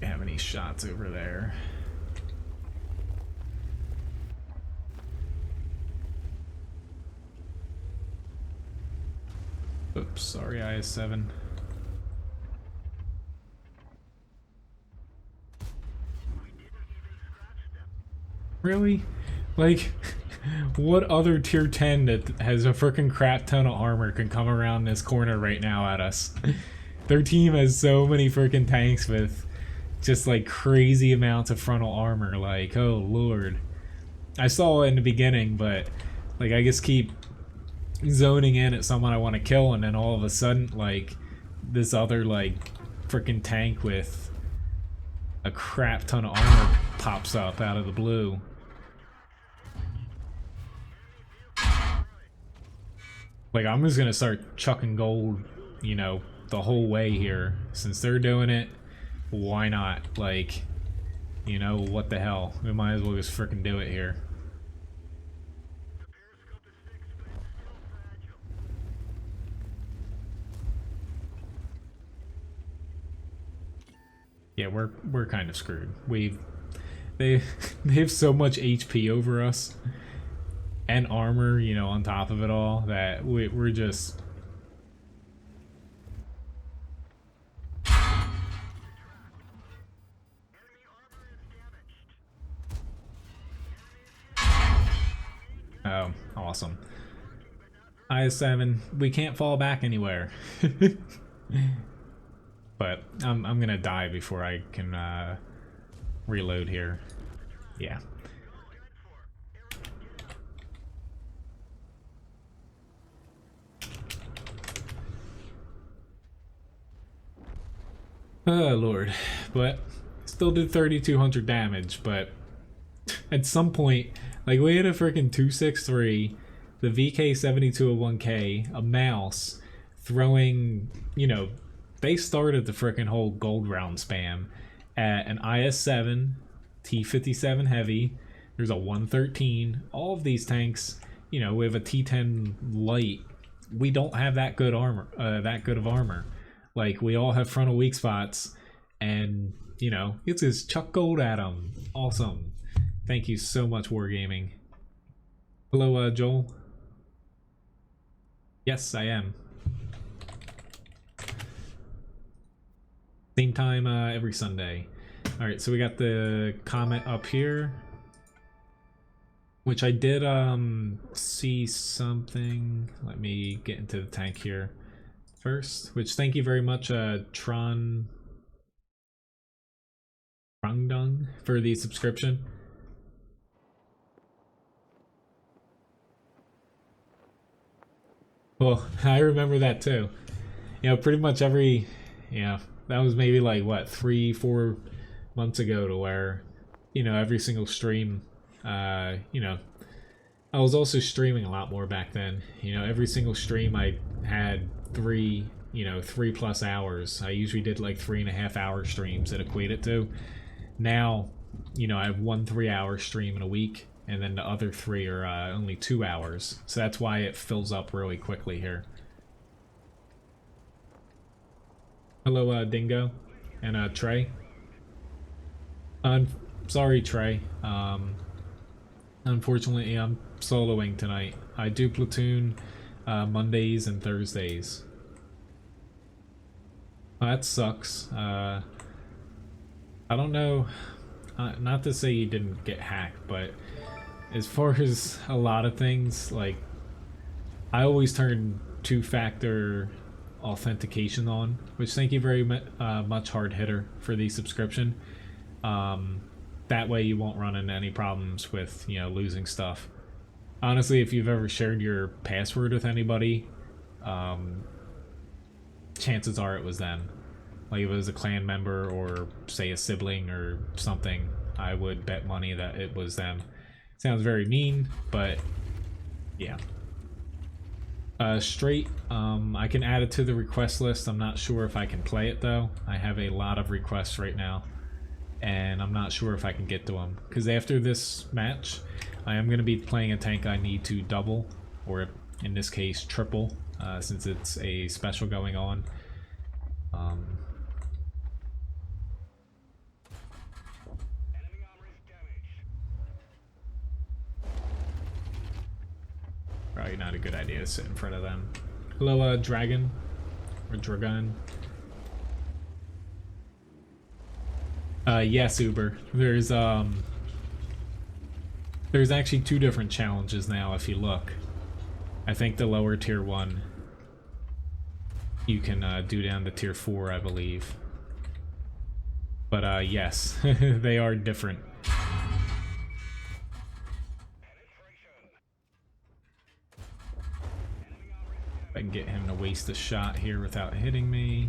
Do you have any shots over there? Oops, sorry, IS-7. Really? Like, what other tier 10 that has a freaking crap ton of armor can come around this corner right now at us? Their team has so many freaking tanks with just like crazy amounts of frontal armor. Like, oh lord. I saw it in the beginning, but like I just keep zoning in at someone I want to kill, and then all of a sudden, like, this other like freaking tank with a crap ton of armor pops up out of the blue. Like, I'm just gonna start chucking gold, you know, the whole way here. Since they're doing it, why not? Like, you know, what the hell? We might as well just freaking do it here. Yeah, we're kind of screwed. They have so much HP over us and armor, you know, on top of it all, that we're just. Oh, awesome. IS-7, we can't fall back anywhere. But I'm gonna die before I can reload here. Yeah. Oh lord. But still did 3,200 damage, but at some point, like, we had a freaking 263, the VK7201K, a mouse, throwing, you know, they started the freaking whole gold round spam at an IS-7, T-57 heavy, there's a 113, all of these tanks, you know, we have a T-10 light, we don't have that good armor, that good of armor. Like, we all have frontal weak spots, and, you know, it's just chuck gold at them. Awesome. Thank you so much, Wargaming. Hello, Joel. Yes, I am. Same time every Sunday. Alright, so we got the comment up here, which I did see something. Let me get into the tank here first, which thank you very much, Trondung, for the subscription. Well, I remember that too. You know, pretty much every, yeah, that was maybe like, what, 3-4 months ago, to where, you know, every single stream, you know, I was also streaming a lot more back then. You know, every single stream I had 3+ hours. I usually did like 3.5 hour streams that equated to. Now, you know, I have 1 3-hour stream in a week, and then the other 3 are only 2 hours. So that's why it fills up really quickly here. Hello, Dingo and Trey. Sorry, Trey. Unfortunately, I'm soloing tonight. I do Platoon Mondays and Thursdays. That sucks. I don't know. Not to say you didn't get hacked, but as far as a lot of things, like, I always turn 2-factor authentication on, which thank you very much, Hard Hitter, for the subscription. That way you won't run into any problems with, you know, losing stuff. Honestly, if you've ever shared your password with anybody, chances are it was them. Like, if it was a clan member or, say, a sibling or something, I would bet money that it was them. Sounds very mean, but yeah. Straight, I can add it to the request list. I'm not sure if I can play it, though. I have a lot of requests right now, and I'm not sure if I can get to them. Because after this match, I am going to be playing a tank I need to double, or in this case, triple, since it's a special going on. Probably not a good idea to sit in front of them. Hello, Dragon, or Dragon. Yes, Uber. There's There's actually 2 different challenges now if you look. I think the lower tier 1 you can do down to tier 4, I believe. But yes, they are different. I can get him to waste a shot here without hitting me.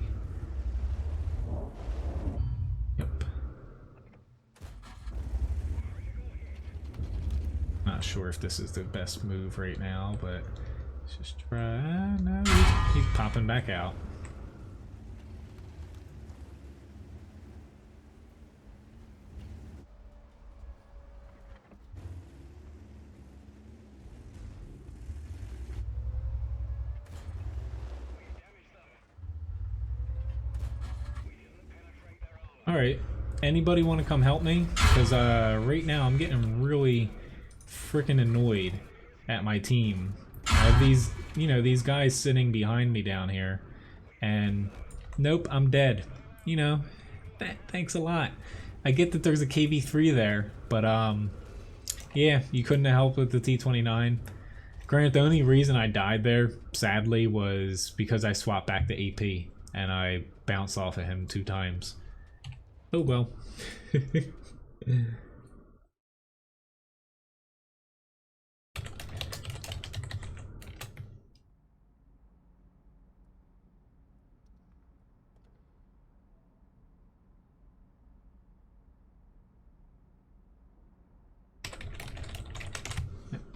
Yep. Not sure if this is the best move right now, but let's just try. No, he's popping back out. Alright, anybody want to come help me? Because right now I'm getting really freaking annoyed at my team. I have these, you know, these guys sitting behind me down here, and nope, I'm dead. You know, thanks a lot. I get that there's a KV3 there, but yeah, you couldn't have helped with the T29. Granted, the only reason I died there, sadly, was because I swapped back to AP, and I bounced off of him 2 times. Oh well.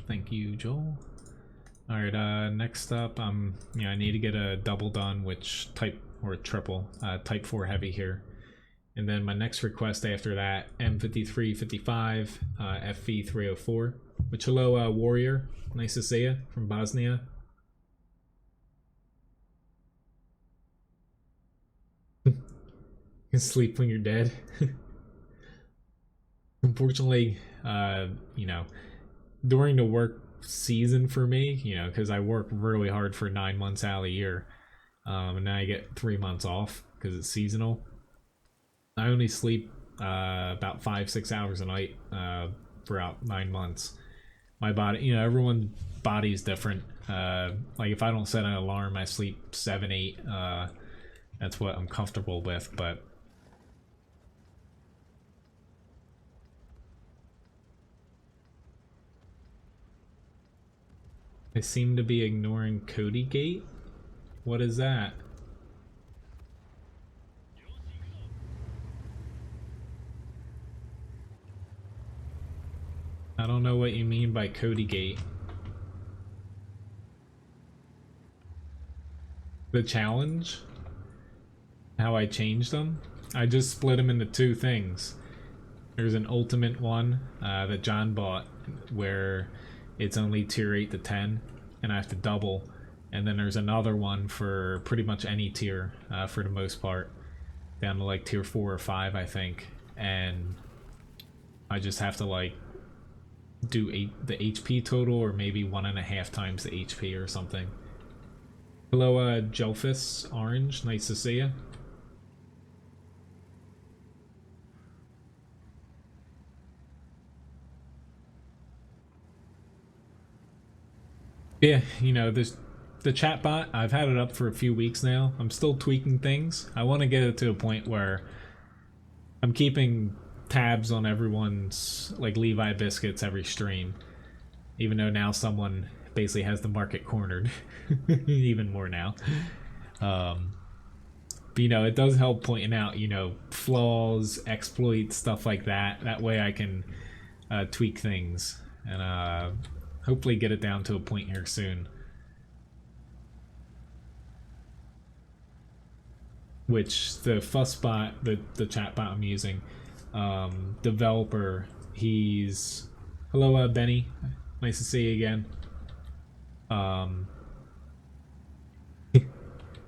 Thank you, Joel. Alright, next up, I need to get a double done, which type, or triple, type 4 heavy here. And then my next request after that, M5355, FV304. Which, hello, Warrior. Nice to see you from Bosnia. You can sleep when you're dead. Unfortunately, you know, during the work season for me, you know, because I work really hard for 9 months out of the year, and now I get 3 months off because it's seasonal. I only sleep about 5-6 hours a night throughout 9 months. My body, you know, everyone's body is different. Like if I don't set an alarm, I sleep 7-8. That's what I'm comfortable with, but I seem to be ignoring Cody Gate. What is that? I don't know what you mean by Cody Gate. The challenge? How I changed them? I just split them into 2 things. There's an ultimate one that John bought where it's only tier 8 to 10 and I have to double. And then there's another one for pretty much any tier for the most part. Down to like tier 4 or 5, I think. And I just have to like do the HP total, or maybe 1.5 times the HP or something. Hello, Jelfis Orange. Nice to see you. Yeah, you know, the chat bot, I've had it up for a few weeks now. I'm still tweaking things. I want to get it to a point where I'm keeping tabs on everyone's, like, Levi Biscuits every stream. Even though now someone basically has the market cornered. Even more now. But, you know, it does help pointing out, you know, flaws, exploits, stuff like that. That way I can tweak things. And, hopefully get it down to a point here soon. Which the Fussbot, the chatbot I'm using, developer, he's... Hello, Benny. Nice to see you again.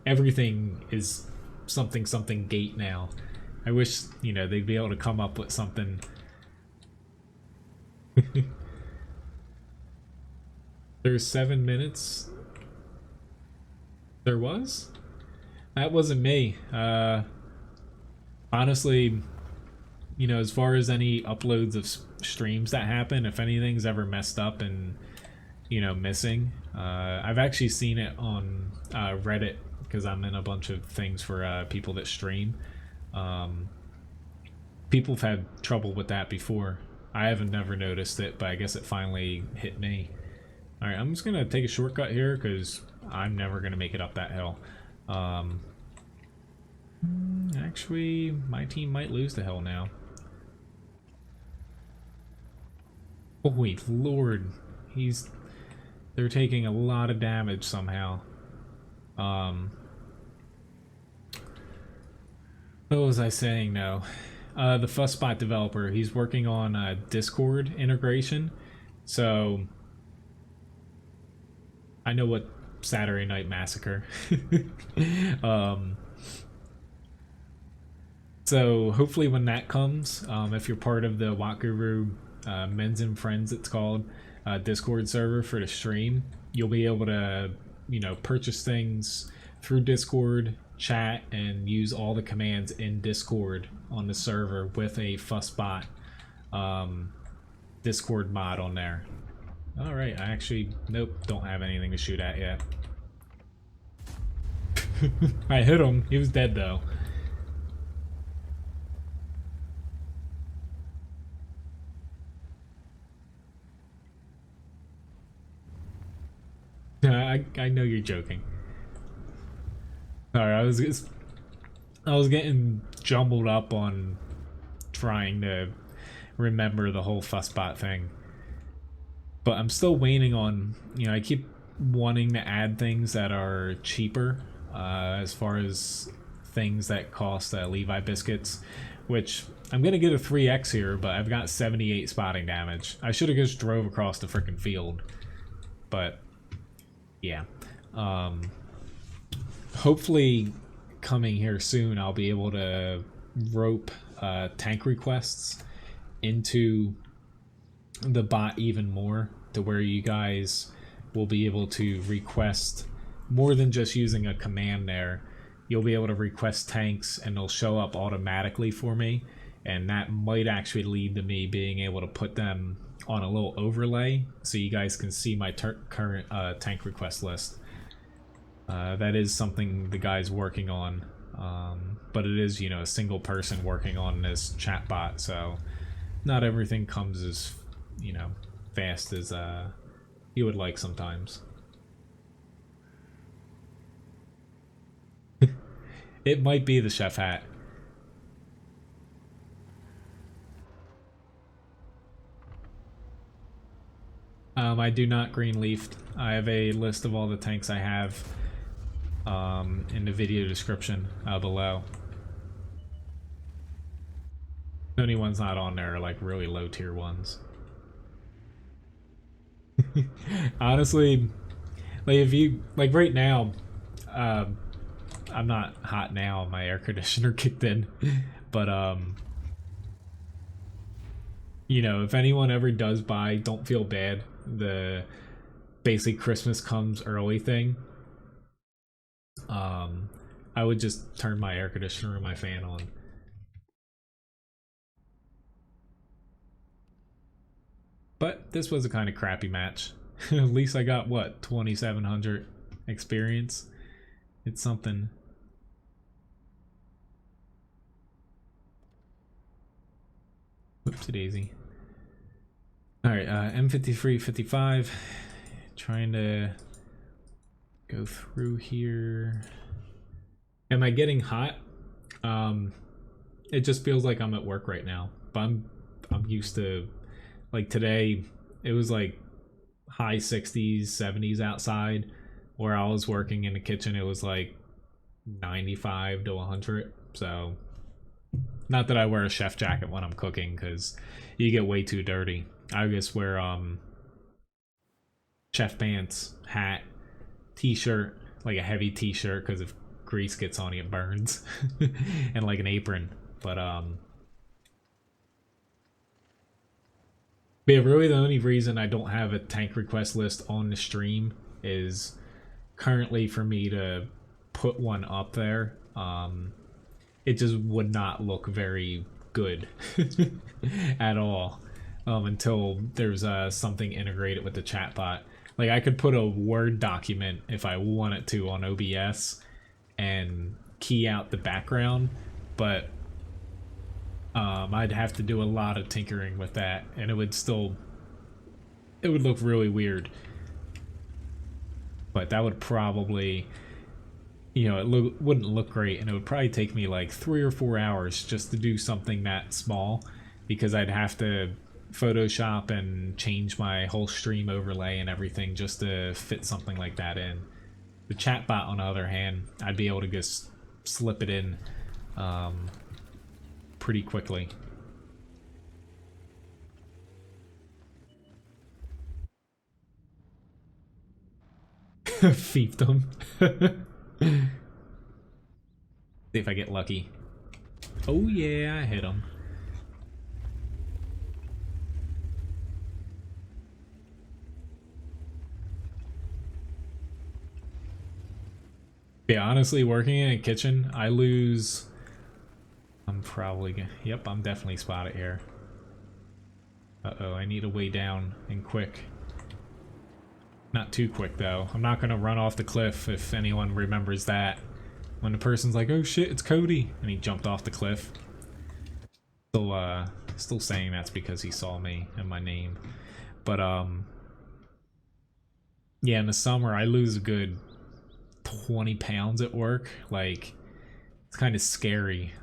Everything is something gate now. I wish, you know, they'd be able to come up with something... There's 7 minutes. There was? That wasn't me. Honestly, you know, as far as any uploads of streams that happen, if anything's ever messed up and, you know, missing, I've actually seen it on Reddit, because I'm in a bunch of things for people that stream. People have had trouble with that before. I haven't never noticed it, but I guess it finally hit me. Alright, I'm just gonna take a shortcut here, because I'm never gonna make it up that hill. Actually, my team might lose the hill now. Oh wait, Lord. They're taking a lot of damage somehow. What was I saying now? The Fussbot developer, he's working on Discord integration. So I know what Saturday Night Massacre. So hopefully when that comes, if you're part of the WoT Guru Menz and Friends, it's called, Discord server for the stream, you'll be able to, you know, purchase things through Discord, chat, and use all the commands in Discord on the server with a Fussbot Discord mod on there. Alright, I actually, nope, don't have anything to shoot at yet. I hit him. He was dead though. I know you're joking. Sorry, I was getting jumbled up on trying to remember the whole Fussbot thing. But I'm still waiting on, you know, I keep wanting to add things that are cheaper, as far as things that cost Levi Biscuits, which I'm going to get a 3x here, but I've got 78 spotting damage. I should have just drove across the freaking field. But yeah, hopefully coming here soon I'll be able to rope tank requests into the bot even more, to where you guys will be able to request more than just using a command there. You'll be able to request tanks and they'll show up automatically for me, and that might actually lead to me being able to put them on a little overlay so you guys can see my current tank request list. That is something the guy's working on, but it is, you know, a single person working on this chat bot, so not everything comes as, you know, fast as you would like sometimes. It might be the chef hat. I do not green leafed. I have a list of all the tanks I have in the video description below. The only ones not on there are like really low tier ones. Honestly, like if you, like right now, I'm not hot now, my air conditioner kicked in, but you know, if anyone ever does buy, don't feel bad, the basically Christmas comes early thing, I would just turn my air conditioner and my fan on. But this was a kind of crappy match. At least I got, what, 2,700 experience? It's something. Whoopsie daisy. Alright, M53, 55. Trying to go through here. Am I getting hot? It just feels like I'm at work right now. But I'm used to, like today, it was like high 60s, 70s outside. Where I was working in the kitchen, it was like 95 to 100. So, not that I wear a chef jacket when I'm cooking, because you get way too dirty. I just wear chef pants, hat, t-shirt, like a heavy t-shirt, because if grease gets on you it burns, and like an apron. But yeah, really the only reason I don't have a tank request list on the stream is currently for me to put one up there. It just would not look very good at all until there's something integrated with the chatbot. Like, I could put a Word document if I wanted to on OBS and key out the background, but I'd have to do a lot of tinkering with that, and it would look really weird. But that would probably, you know, it wouldn't look great, and it would probably take me like 3 or 4 hours just to do something that small, because I'd have to Photoshop and change my whole stream overlay and everything just to fit something like that in. The chatbot, on the other hand, I'd be able to just slip it in pretty quickly. Fiefdom. See if I get lucky. Oh yeah, I hit him. Yeah, honestly, working in a kitchen, I lose... I'm probably gonna... Yep, I'm definitely spotted here. Uh-oh, I need a way down and quick. Not too quick, though. I'm not gonna run off the cliff, if anyone remembers that. When the person's like, oh shit, it's Cody! And he jumped off the cliff. Still saying that's because he saw me and my name. But, yeah, in the summer, I lose a good 20 pounds at work. Like, it's kind of scary,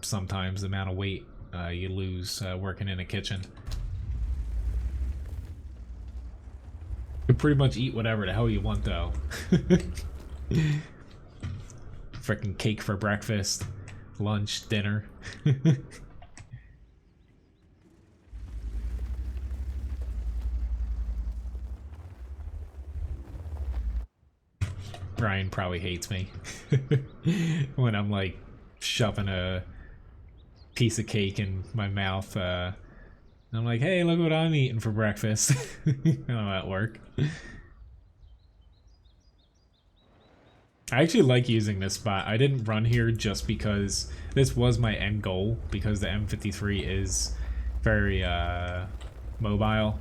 sometimes, the amount of weight you lose working in a kitchen. You pretty much eat whatever the hell you want, though. Freaking cake for breakfast, lunch, dinner. Ryan probably hates me when I'm like shoving a piece of cake in my mouth. I'm like, hey, look what I'm eating for breakfast. I'm at work. I actually like using this spot. I didn't run here just because this was my end goal, because the M53 is very mobile.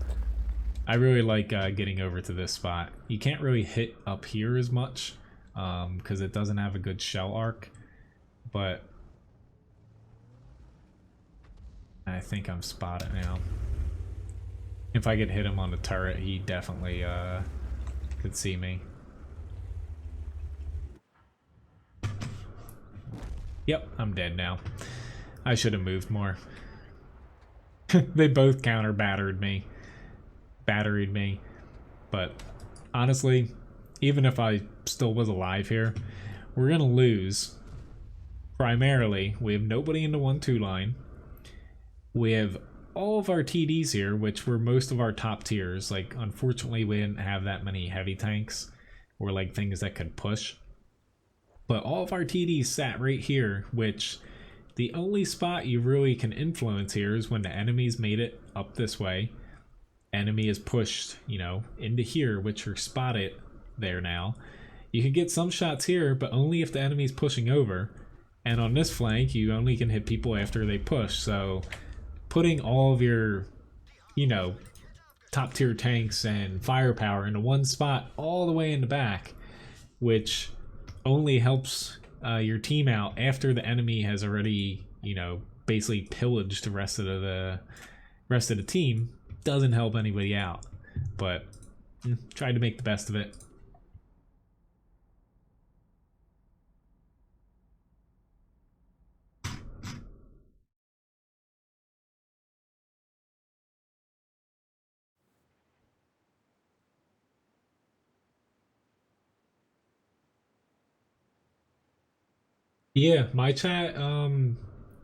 I really like getting over to this spot. You can't really hit up here as much because it doesn't have a good shell arc, but I think I'm spotted now. If I could hit him on the turret, he definitely could see me. Yep, I'm dead now. I should have moved more. They both counter-batteried me. But honestly, even if I still was alive here, we're gonna lose. Primarily, we have nobody in the 1-2 line. We have all of our TDs here, which were most of our top tiers. Like, unfortunately, we didn't have that many heavy tanks or like things that could push. But all of our TDs sat right here, which the only spot you really can influence here is when the enemy's made it up this way. Enemy is pushed, you know, into here, which are spotted there now. You can get some shots here, but only if the enemy's pushing over. And on this flank, you only can hit people after they push. So putting all of your, you know, top tier tanks and firepower into one spot all the way in the back, which only helps your team out after the enemy has already, you know, basically pillaged the rest of the team, doesn't help anybody out. But tried to make the best of it. Yeah, my chat,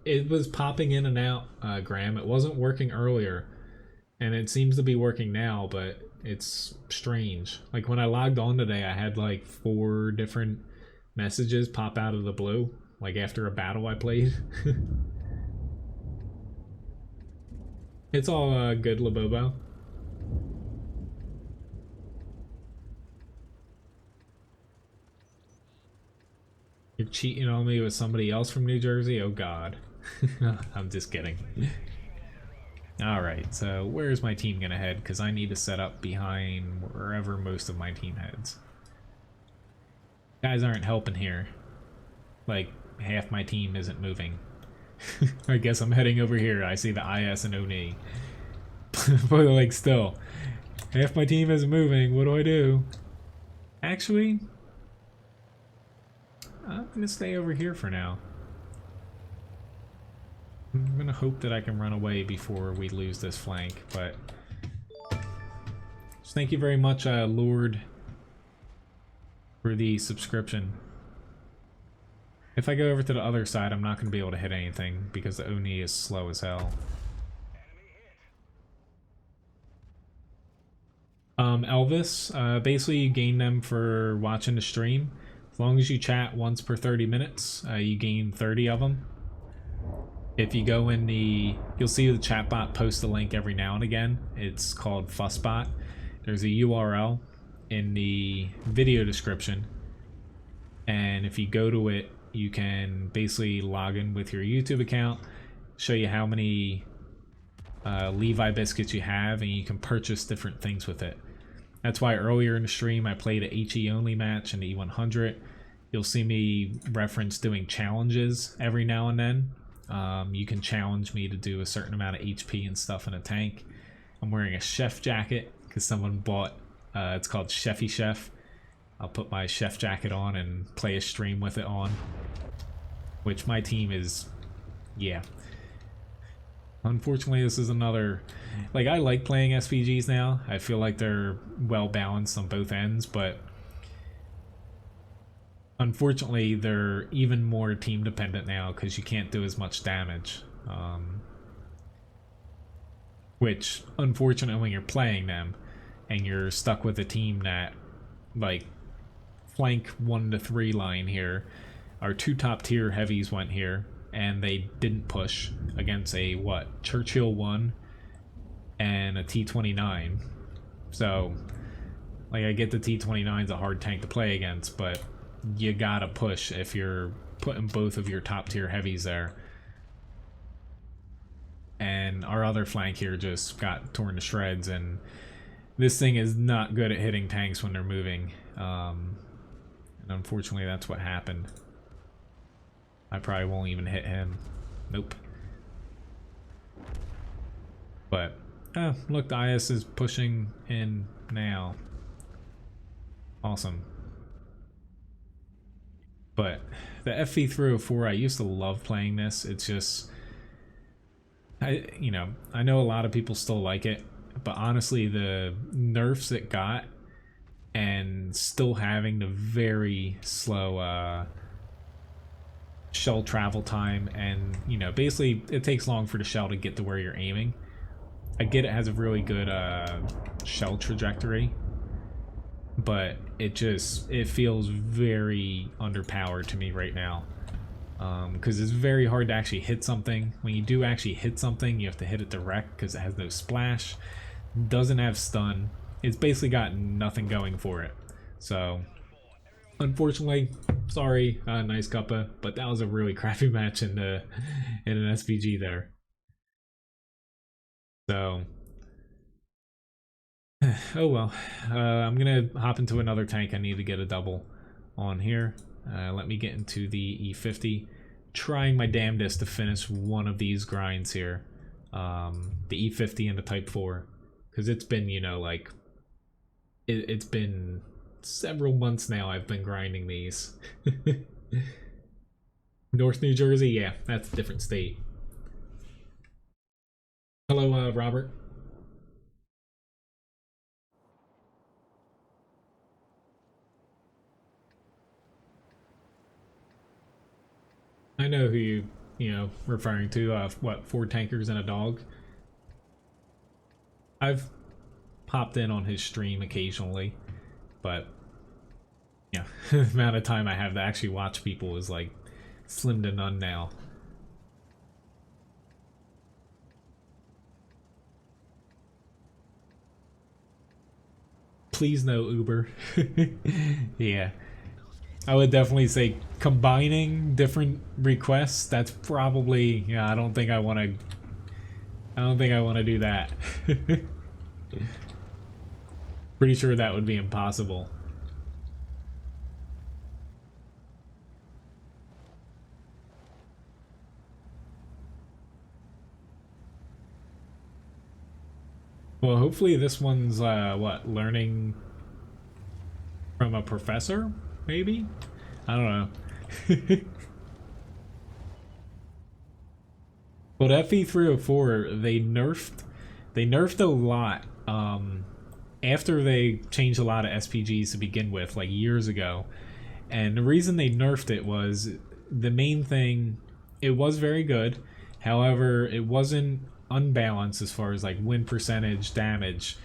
it was popping in and out, Graham. It wasn't working earlier, and it seems to be working now, but it's strange. Like, when I logged on today, I had like 4 different messages pop out of the blue, like after a battle I played. It's all good, Labobo. You're cheating on me with somebody else from New Jersey? Oh god. I'm just kidding. Alright, so where's my team gonna head? Because I need to set up behind wherever most of my team heads. Guys aren't helping here. Like, half my team isn't moving. I guess I'm heading over here. I see the IS and ONI. But like, still, half my team isn't moving. What do I do? Actually, I'm gonna stay over here for now. I'm gonna hope that I can run away before we lose this flank, but just thank you very much, Lord, for the subscription. If I go over to the other side, I'm not gonna be able to hit anything because the ONI is slow as hell. Elvis, basically you gain them for watching the stream. As long as you chat once per 30 minutes, you gain 30 of them. If you go in you'll see the chatbot post a link every now and again. It's called Fussbot. There's a URL in the video description. And if you go to it, you can basically log in with your YouTube account, show you how many Levi biscuits you have, and you can purchase different things with it. That's why earlier in the stream I played a HE only match in the E100. You'll see me reference doing challenges every now and then. You can challenge me to do a certain amount of HP and stuff in a tank. I'm wearing a chef jacket because someone bought, it's called Chefy Chef. I'll put my chef jacket on and play a stream with it on. Which my team is, yeah. Unfortunately, this is another, like, I like playing SVGs now. I feel like they're well balanced on both ends, but unfortunately, they're even more team dependent now because you can't do as much damage. Which, unfortunately, when you're playing them and you're stuck with a team that, like, flank 1 to 3 line here, our 2 top tier heavies went here and they didn't push against a Churchill 1 and a T-29. So, like, I get the T-29's a hard tank to play against, but you gotta push if you're putting both of your top tier heavies there. And our other flank here just got torn to shreds, and this thing is not good at hitting tanks when they're moving. And unfortunately that's what happened. I probably won't even hit him. Nope. But, look, the IS is pushing in now. Awesome. But the FV304, I used to love playing this. It's just, I know a lot of people still like it, but honestly, the nerfs it got and still having the very slow shell travel time, and basically it takes long for the shell to get to where you're aiming. I get it has a really good shell trajectory, but it feels very underpowered to me right now, because it's very hard to actually hit something. When you do actually hit something, you have to hit it direct because it has no splash, doesn't have stun. It's basically got nothing going for it. So unfortunately, sorry, nice cuppa, but that was a really crappy match in an SVG there. So oh well. I'm gonna hop into another tank. I need to get a double on here. Let me get into the E50, trying my damnedest to finish one of these grinds here, the E50 and the Type 4, because it's been, like, it's been several months now I've been grinding these. North New Jersey, yeah, that's a different state. Hello, Robert. I know who you referring to. What, 4 tankers and a dog? I've popped in on his stream occasionally, but yeah, the amount of time I have to actually watch people is like slim to none now. Please no Uber. Yeah. I would definitely say combining different requests. That's probably, yeah. I don't think I want to do that. Pretty sure that would be impossible. Well, hopefully this one's, what, learning from a professor, maybe? I don't know. But FE304, they nerfed a lot, after they changed a lot of SPGs to begin with, like years ago. And the reason they nerfed it was, the main thing, it was very good, however, it wasn't unbalanced as far as like win percentage, damage,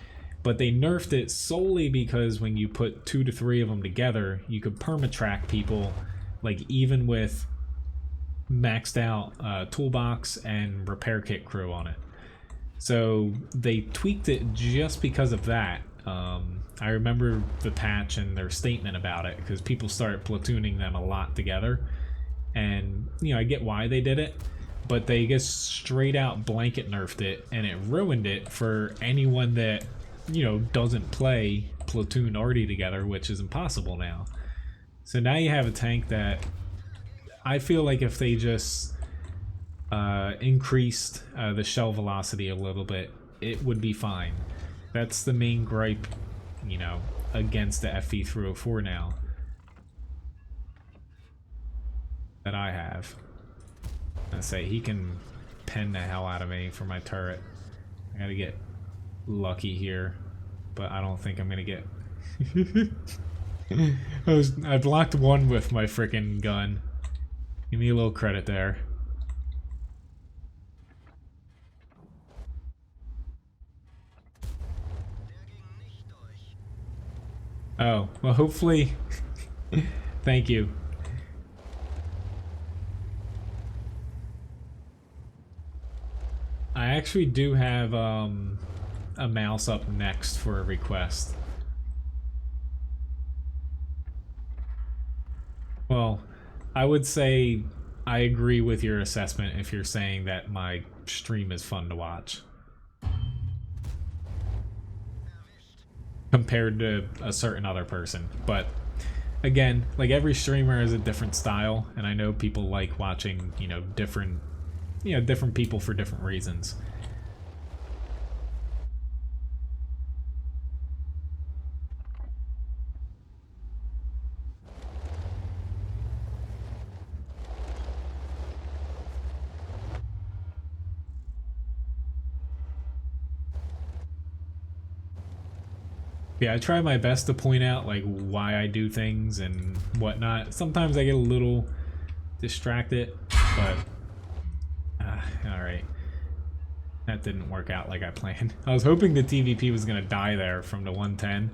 but they nerfed it solely because when you put 2 to 3 of them together, you could permatrack people, like even with maxed out toolbox and repair kit crew on it. So they tweaked it just because of that. I remember the patch and their statement about it, because people started platooning them a lot together, and you know, I get why they did it, but they just straight out blanket nerfed it, and it ruined it for anyone that, you know, doesn't play Platoon already together, which is impossible now. So now you have a tank that I feel like if they just increased the shell velocity a little bit, it would be fine. That's the main gripe, you know, against the FE304 now that I have. I say he can pen the hell out of me for my turret. I gotta get lucky here, but I don't think I'm gonna get. I blocked one with my freaking gun. Give me a little credit there. Oh, well, hopefully. Thank you. I actually do have a mouse up next for a request. Well, I would say I agree with your assessment if you're saying that my stream is fun to watch. Compared to a certain other person. But again, like every streamer has a different style, and I know people like watching, you know, different people for different reasons. Yeah, I try my best to point out like why I do things and whatnot. Sometimes I get a little distracted, but alright. That didn't work out like I planned. I was hoping the TVP was gonna die there from the 110.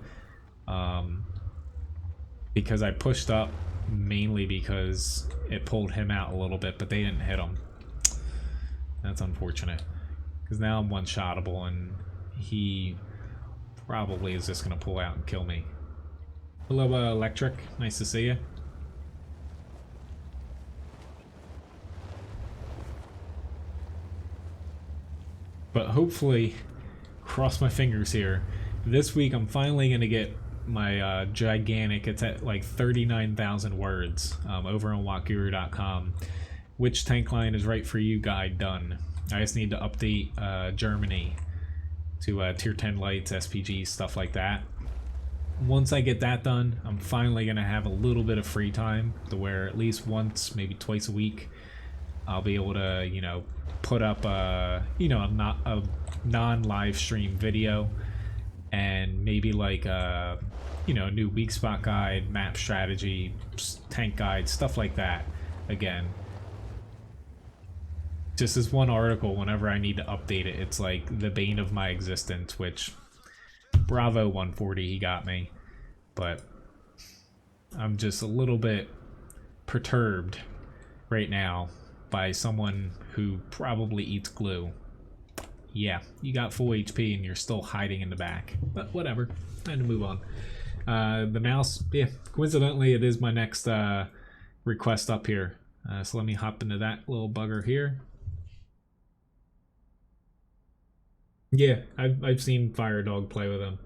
Because I pushed up mainly because it pulled him out a little bit, but they didn't hit him. That's unfortunate. Because now I'm one-shottable and he probably is just gonna pull out and kill me. Hello, Electric. Nice to see you. But hopefully, cross my fingers here, this week I'm finally gonna get my gigantic, it's at like 39,000 words over on WoTguru.com. Which tank line is right for you guide done. I just need to update Germany to tier 10 lights, SPGs, stuff like that. Once I get that done, I'm finally gonna have a little bit of free time to where at least once, maybe twice a week, I'll be able to, you know, put up a non-live stream video and maybe like a, you know, new weak spot guide, map strategy, tank guide, stuff like that. Again, just this one article, whenever I need to update it, it's like the bane of my existence, which bravo 140, he got me. But I'm just a little bit perturbed right now by someone who probably eats glue. Yeah, you got full HP and you're still hiding in the back. But whatever, time to move on. The mouse, yeah, coincidentally, it is my next request up here. So let me hop into that little bugger here. Yeah, I've seen Fire Dog play with him.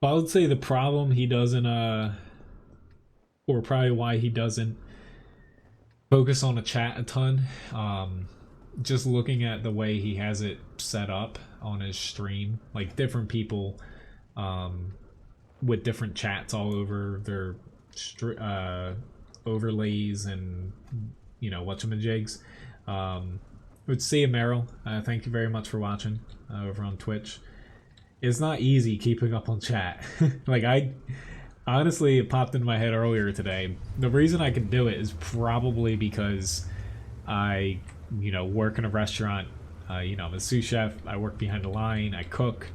I would say the problem he doesn't, or probably why he doesn't focus on a chat a ton. Just looking at the way he has it set up on his stream, like different people, with different chats all over their overlays and whatchamajigs. Would see you, Meryl. Thank you very much for watching over on Twitch. It's not easy keeping up on chat. Like I honestly, it popped into my head earlier today. The reason I can do it is probably because I, work in a restaurant. I'm a sous chef. I work behind the line. I cook,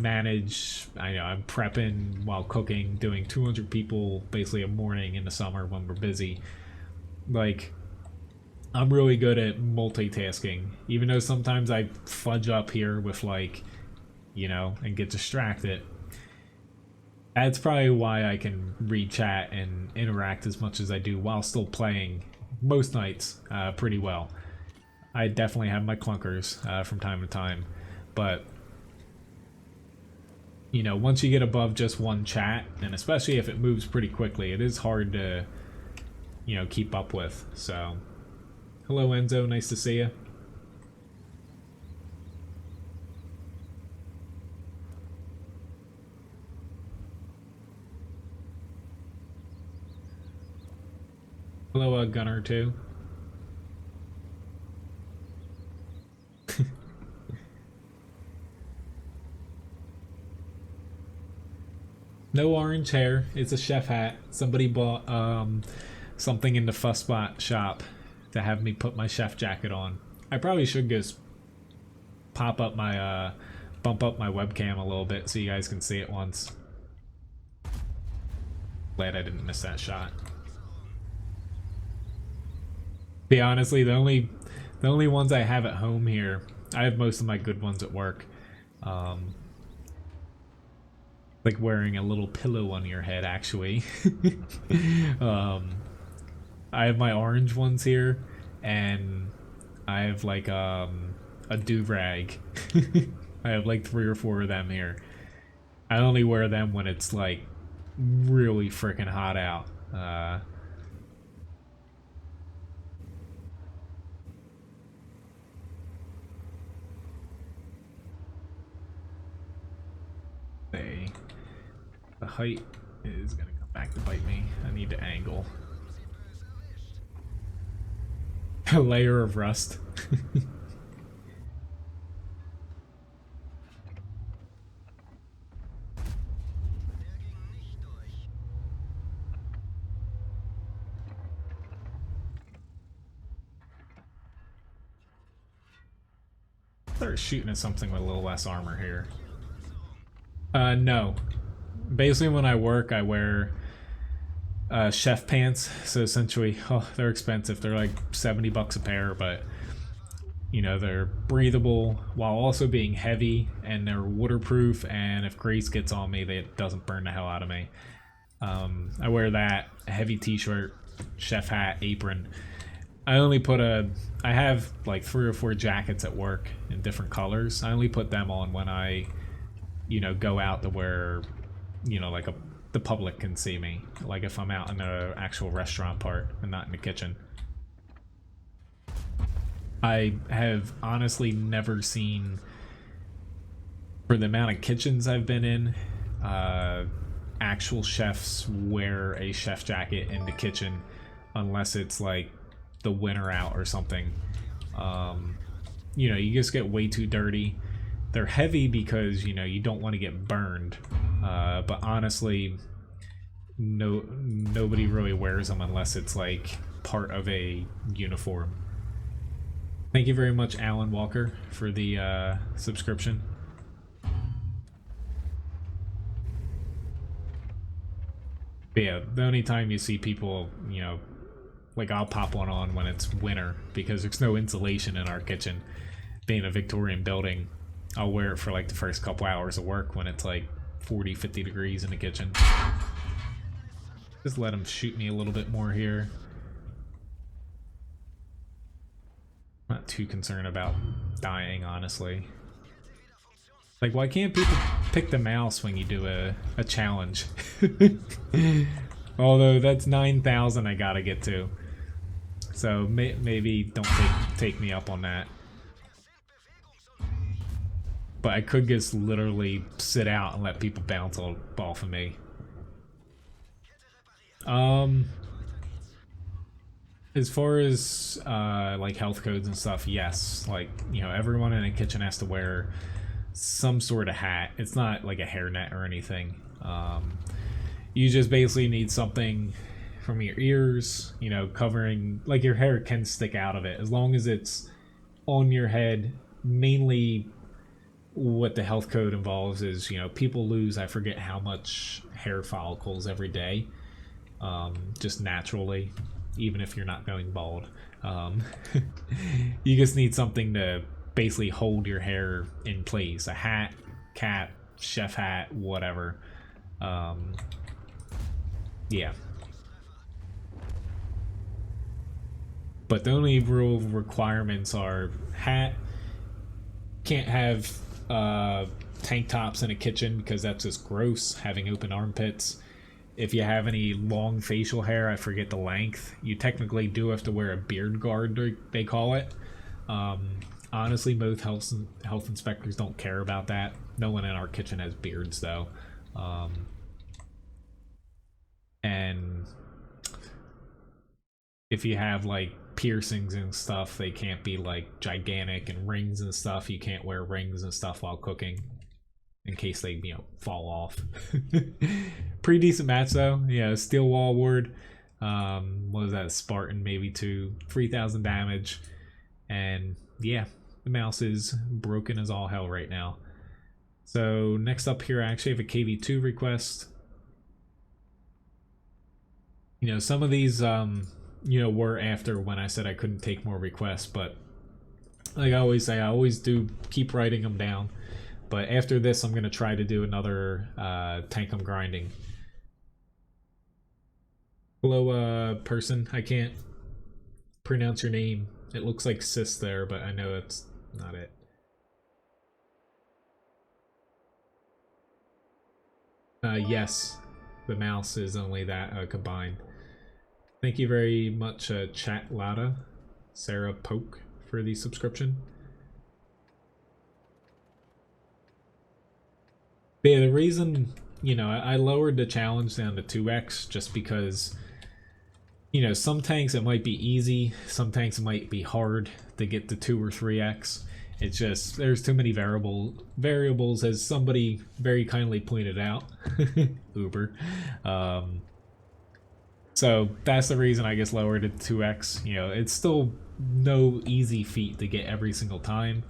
manage. I'm prepping while cooking, doing 200 people basically a morning in the summer when we're busy. Like, I'm really good at multitasking, even though sometimes I fudge up here with and get distracted. That's probably why I can read chat and interact as much as I do while still playing most nights pretty well. I definitely have my clunkers from time to time, but once you get above just one chat, and especially if it moves pretty quickly, it is hard to keep up with. So hello Enzo, nice to see you. Hello, Gunner, too. No orange hair. It's a chef hat. Somebody bought something in the Fussbot shop to have me put my chef jacket on. I probably should just bump up my webcam a little bit so you guys can see it once. Glad I didn't miss that shot. But yeah, honestly, the only ones I have at home here, I have most of my good ones at work. Like wearing a little pillow on your head, actually. I have my orange ones here, and I have like a do-rag. I have like 3 or 4 of them here. I only wear them when it's like really freaking hot out. The height is gonna come back to bite me. I need to angle. A layer of rust. Start shooting at something with a little less armor here. No. Basically, when I work, I wear chef pants. So essentially, they're expensive. They're like $70 a pair, but they're breathable while also being heavy, and they're waterproof. And if grease gets on me, it doesn't burn the hell out of me. I wear that, a heavy t-shirt, chef hat, apron. I have like 3 or 4 jackets at work in different colors. I only put them on when I, go out to where, like the public can see me. Like if I'm out in the actual restaurant part and not in the kitchen. I have honestly never seen, for the amount of kitchens I've been in, actual chefs wear a chef jacket in the kitchen unless it's like the winter out or something. You just get way too dirty. They're heavy because you don't want to get burned, but honestly nobody really wears them unless it's like part of a uniform. Thank you very much, Alan Walker, for the subscription. But yeah, the only time you see people like I'll pop one on when it's winter because there's no insulation in our kitchen. Being a Victorian building, I'll wear it for like the first couple hours of work when it's like 40, 50 degrees in the kitchen. Just let him shoot me a little bit more here. I'm not too concerned about dying, honestly. Like, why can't people pick the mouse when you do a challenge? Although that's 9,000 I gotta get to. So maybe don't take me up on that. But I could just literally sit out and let people bounce off of me. As far as like health codes and stuff, yes. Like, you know, everyone in a kitchen has to wear some sort of hat. It's not like a hairnet or anything. You just basically need something from your ears, you know, covering, like your hair can stick out of it as long as it's on your head. Mainly what the health code involves is, you know, people lose, I forget how much hair follicles every day, just naturally, even if you're not going bald. You just need something to basically hold your hair in place. A hat, cap, chef hat, whatever. Yeah. But the only real requirements are hat, can't have tank tops in a kitchen because that's just gross, having open armpits. If you have any long facial hair, I forget the length, you technically do have to wear a beard guard, they call it. Honestly, most health inspectors don't care about that. No one in our kitchen has beards though. And if you have like piercings and stuff, they can't be like gigantic, and rings and stuff, you can't wear rings and stuff while cooking in case they, you know, fall off. Pretty decent match though. Yeah, steel wall ward. What was that? Spartan maybe 3,000 damage. And yeah, the mouse is broken as all hell right now. So next up here, I actually have a KV2 request. You know, some of these you know, were after when I said I couldn't take more requests, but like I always say, I always do keep writing them down. But after this, I'm going to try to do another tank I'm grinding. Hello, person. I can't pronounce your name. It looks like cis there, but I know it's not it. Yes, the mouse is only that combined. Thank you very much, Chat Lada, Sarah Poke, for the subscription. But yeah, the reason, you know, I lowered the challenge down to 2x just because, you know, some tanks it might be easy, some tanks it might be hard to get to 2 or 3x. It's just, there's too many variables, as somebody very kindly pointed out. Uber. So that's the reason I guess lowered it to 2x. You know, it's still no easy feat to get every single time,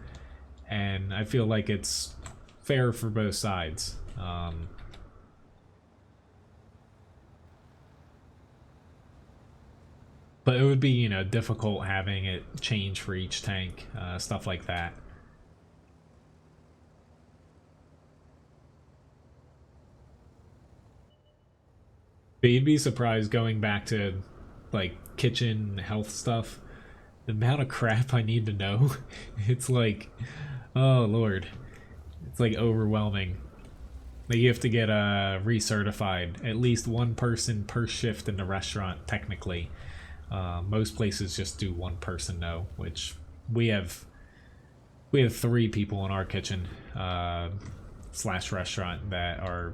and I feel like it's fair for both sides. But it would be, you know, difficult having it change for each tank, stuff like that. But you'd be surprised, going back to like kitchen health stuff, the amount of crap I need to know. It's like, oh lord, it's like overwhelming. Like you have to get recertified, at least one person per shift in the restaurant technically. Most places just do one person though, which we have 3 people in our kitchen slash restaurant that are,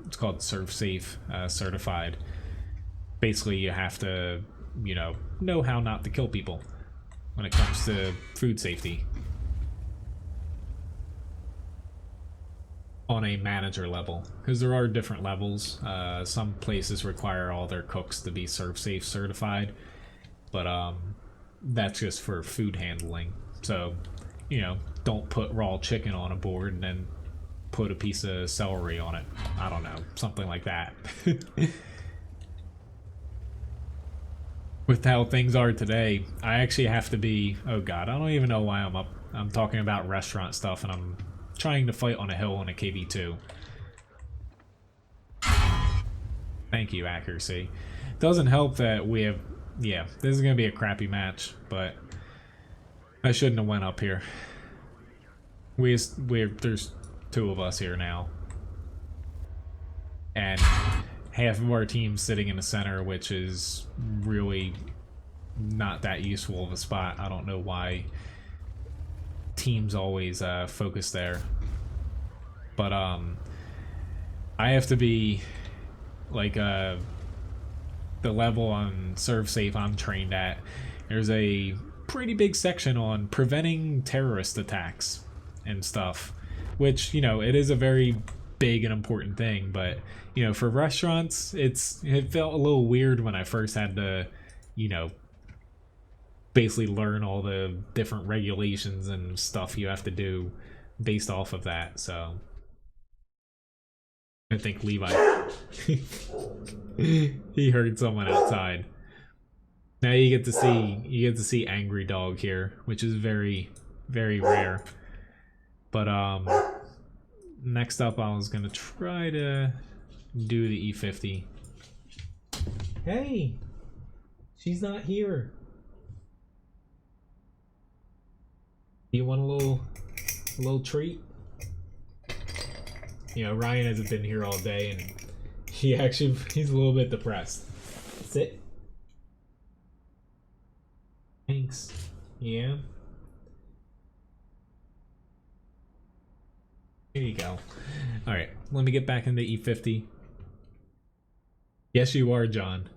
it's called Serve Safe certified. Basically you have to, you know how not to kill people when it comes to food safety on a manager level, because there are different levels. Some places require all their cooks to be Serve Safe certified, but that's just for food handling. So, you know, don't put raw chicken on a board and then put a piece of celery on it. I don't know, something like that. with how things are today, I actually have to be, oh god, I don't even know why I'm talking about restaurant stuff and I'm trying to fight on a hill on a KV2. Thank you, accuracy. Doesn't help that we have, yeah, this is gonna be a crappy match, but I shouldn't have went up here. There's 2 of us here now. And half of our team's sitting in the center, which is really not that useful of a spot. I don't know why teams always focus there. But I have to be like the level on serve safe I'm trained at. There's a pretty big section on preventing terrorist attacks and stuff, which, you know, it is a very big and important thing, but you know, for restaurants, it felt a little weird when I first had to, you know, basically learn all the different regulations and stuff you have to do based off of that. So I think Levi he heard someone outside. Now you get to see Angry Dog here, which is very, very rare. But next up, I was gonna try to do the E50. Hey, she's not here. You want a little treat? You know, Ryan hasn't been here all day, and he's a little bit depressed. Sit. Thanks. Yeah. Here you go. Alright, let me get back into E50. Yes, you are, John.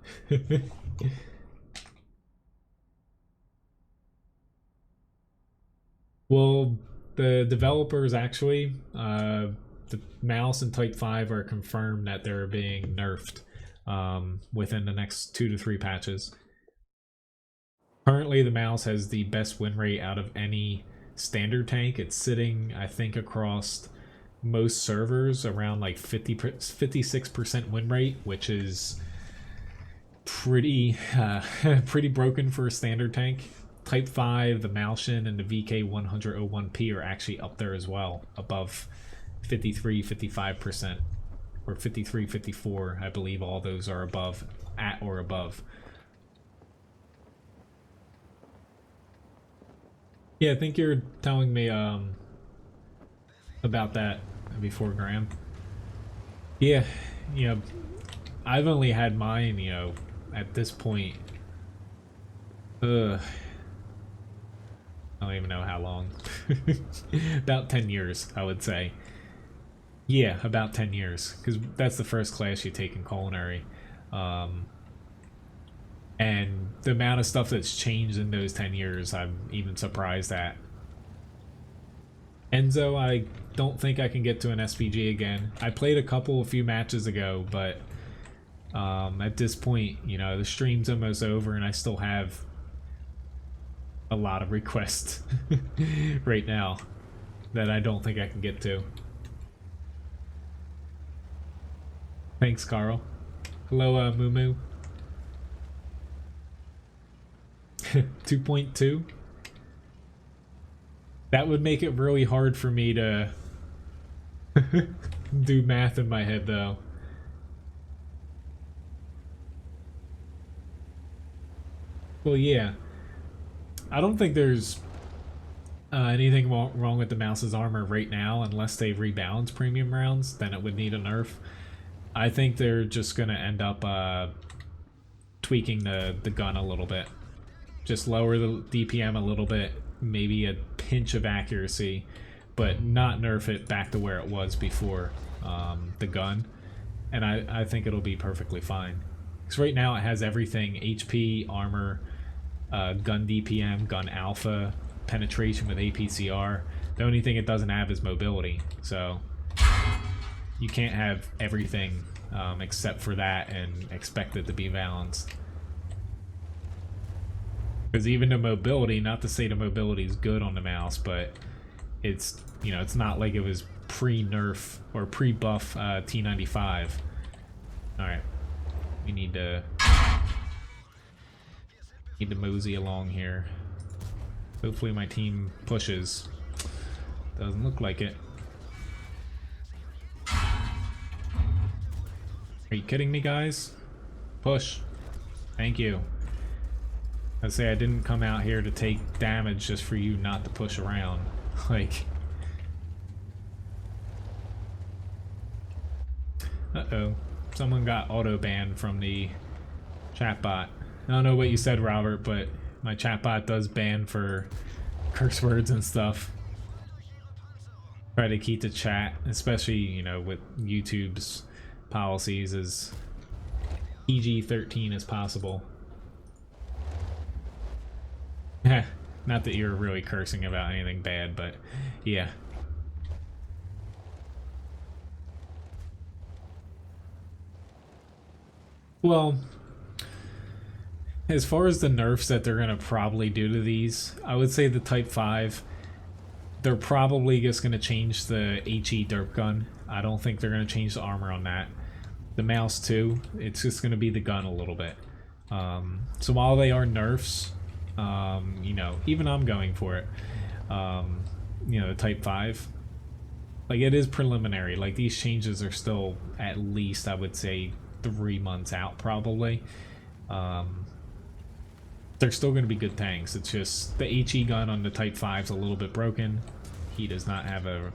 Well, the developers actually, the mouse and Type 5 are confirmed that they're being nerfed within the next 2 to 3 patches. Currently, the mouse has the best win rate out of any standard tank. It's sitting, I think, across most servers around like 56% win rate, which is pretty pretty broken for a standard tank. Type 5, the Malshin, and the VK101P are actually up there as well, above 53-55%, or 53-54. I believe all those are above, at or above. Yeah, I think you're telling me about that before, Graham. Yeah, you know, I've only had mine, you know, at this point, I don't even know how long. About 10 years, I would say. Yeah, about 10 years, because that's the first class you take in culinary. And the amount of stuff that's changed in those 10 years, I'm even surprised at. Enzo, I don't think I can get to an SPG again. I played a few matches ago, but at this point, you know, the stream's almost over and I still have a lot of requests right now that I don't think I can get to. Thanks, Carl. Hello, Moo. 2.2? That would make it really hard for me to do math in my head, though. Well, yeah. I don't think there's anything wrong with the mouse's armor right now, unless they rebalance premium rounds, then it would need a nerf. I think they're just gonna end up tweaking the gun a little bit. Just lower the DPM a little bit, maybe a pinch of accuracy, but not nerf it back to where it was before the gun. And I think it'll be perfectly fine. Because right now it has everything: HP, armor, gun DPM, gun alpha, penetration with APCR. The only thing it doesn't have is mobility. So you can't have everything except for that and expect it to be balanced. Because even the mobility, not to say the mobility is good on the mouse, but it's, you know, it's not like it was pre-nerf or pre-buff T95. Alright. We need to... Need to mosey along here. Hopefully my team pushes. Doesn't look like it. Are you kidding me, guys? Push. Thank you. I say I didn't come out here to take damage just for you not to push around. Like... Uh-oh. Someone got auto-banned from the chatbot. I don't know what you said, Robert, but my chatbot does ban for curse words and stuff. Try to keep the chat, especially, you know, with YouTube's policies, as PG-13 as possible. Not that you're really cursing about anything bad, but yeah. Well, as far as the nerfs that they're going to probably do to these, I would say the Type 5, they're probably just going to change the HE derp gun. I don't think they're going to change the armor on that. The mouse too, it's just going to be the gun a little bit. So while they are nerfs, you know, even I'm going for it. You know, the Type 5, like, it is preliminary. Like, these changes are still at least, I would say, 3 months out probably. They're still going to be good tanks. It's just the HE gun on the Type 5 is a little bit broken. He does not have a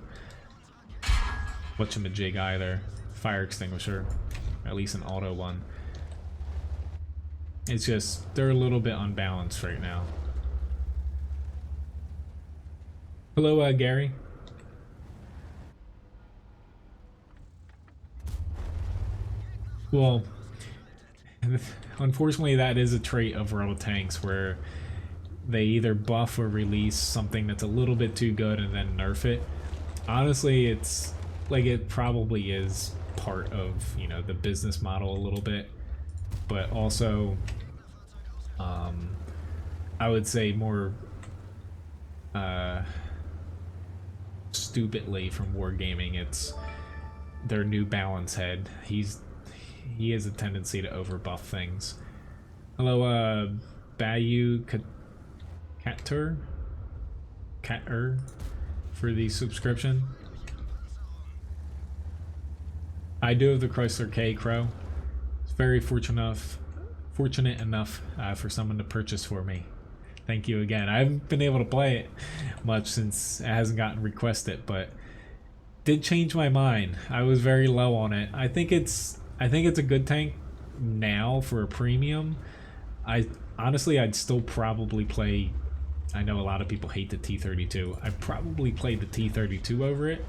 whatchamajig either. Fire extinguisher, at least an auto one. It's just they're a little bit unbalanced right now. Hello, Gary. Well, unfortunately that is a trait of World of Tanks, where they either buff or release something that's a little bit too good and then nerf it. Honestly, it's like, it probably is part of, you know, the business model a little bit, but also I would say more stupidly from Wargaming, it's their new balance head. He has a tendency to overbuff things. Hello, Bayu Katur for the subscription. I do have the Chrysler K, Crow. It's very fortunate enough for someone to purchase for me. Thank you again. I haven't been able to play it much since it hasn't gotten requested, but did change my mind. I was very low on it. I think it's a good tank now for a premium. Honestly, I'd still probably play. I know a lot of people hate the T-32. I'd probably play the T-32 over it,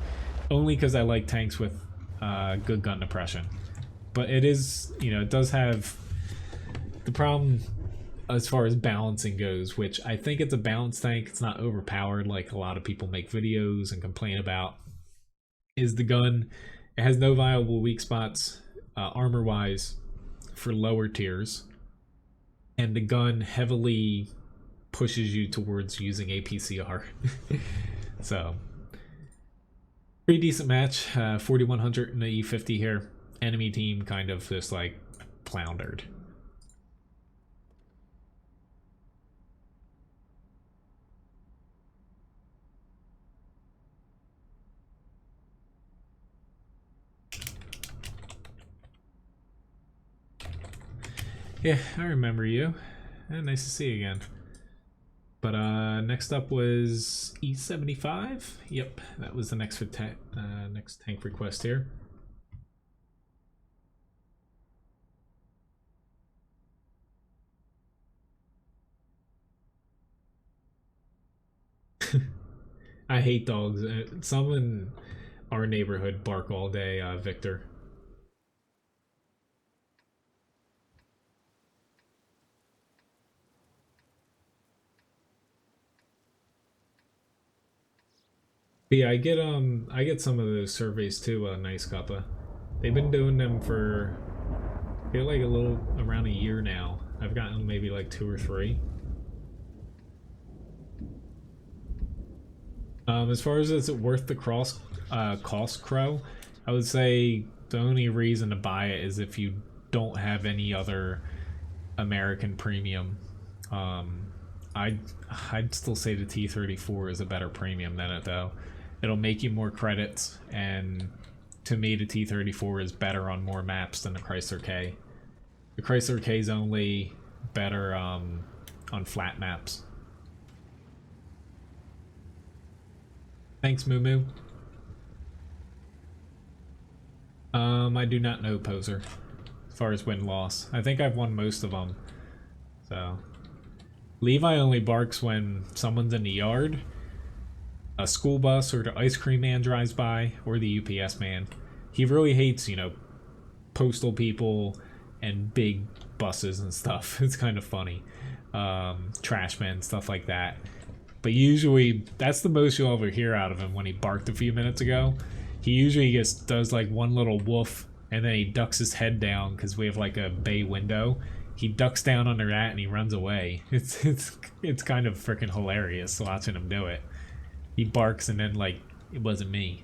only because I like tanks with good gun depression. But it is, you know, it does have the problem as far as balancing goes, which I think it's a balanced tank. It's not overpowered like a lot of people make videos and complain about. Is the gun. It has no viable weak spots armor wise for lower tiers, and the gun heavily pushes you towards using APCR. So pretty decent match. 4100 in the E50 here. Enemy team kind of just like floundered. Yeah, I remember you. Nice to see you again. But next up was E75. Yep, that was the next next tank request here. I hate dogs. Some in our neighborhood bark all day, Victor. But yeah, I get some of those surveys too, Nice Cuppa. They've been doing them for, I feel like around a year now. I've gotten maybe like 2 or 3. As far as is it worth the cost, Crow, I would say the only reason to buy it is if you don't have any other American premium. I'd still say the T34 is a better premium than it though. It'll make you more credits, and to me the T34 is better on more maps than the Chrysler K. The Chrysler K is only better on flat maps. Thanks, Moo Moo. I do not know Poser as far as win-loss. I think I've won most of them. So Levi only barks when someone's in the yard, a school bus or the ice cream man drives by, or the UPS man. He really hates, you know, postal people and big buses and stuff. It's kind of funny. Trash men, stuff like that. But usually, that's the most you'll ever hear out of him when he barked a few minutes ago. He usually just does like one little woof, and then he ducks his head down because we have like a bay window. He ducks down under that and he runs away. It's kind of freaking hilarious watching him do it. He barks and then like, it wasn't me.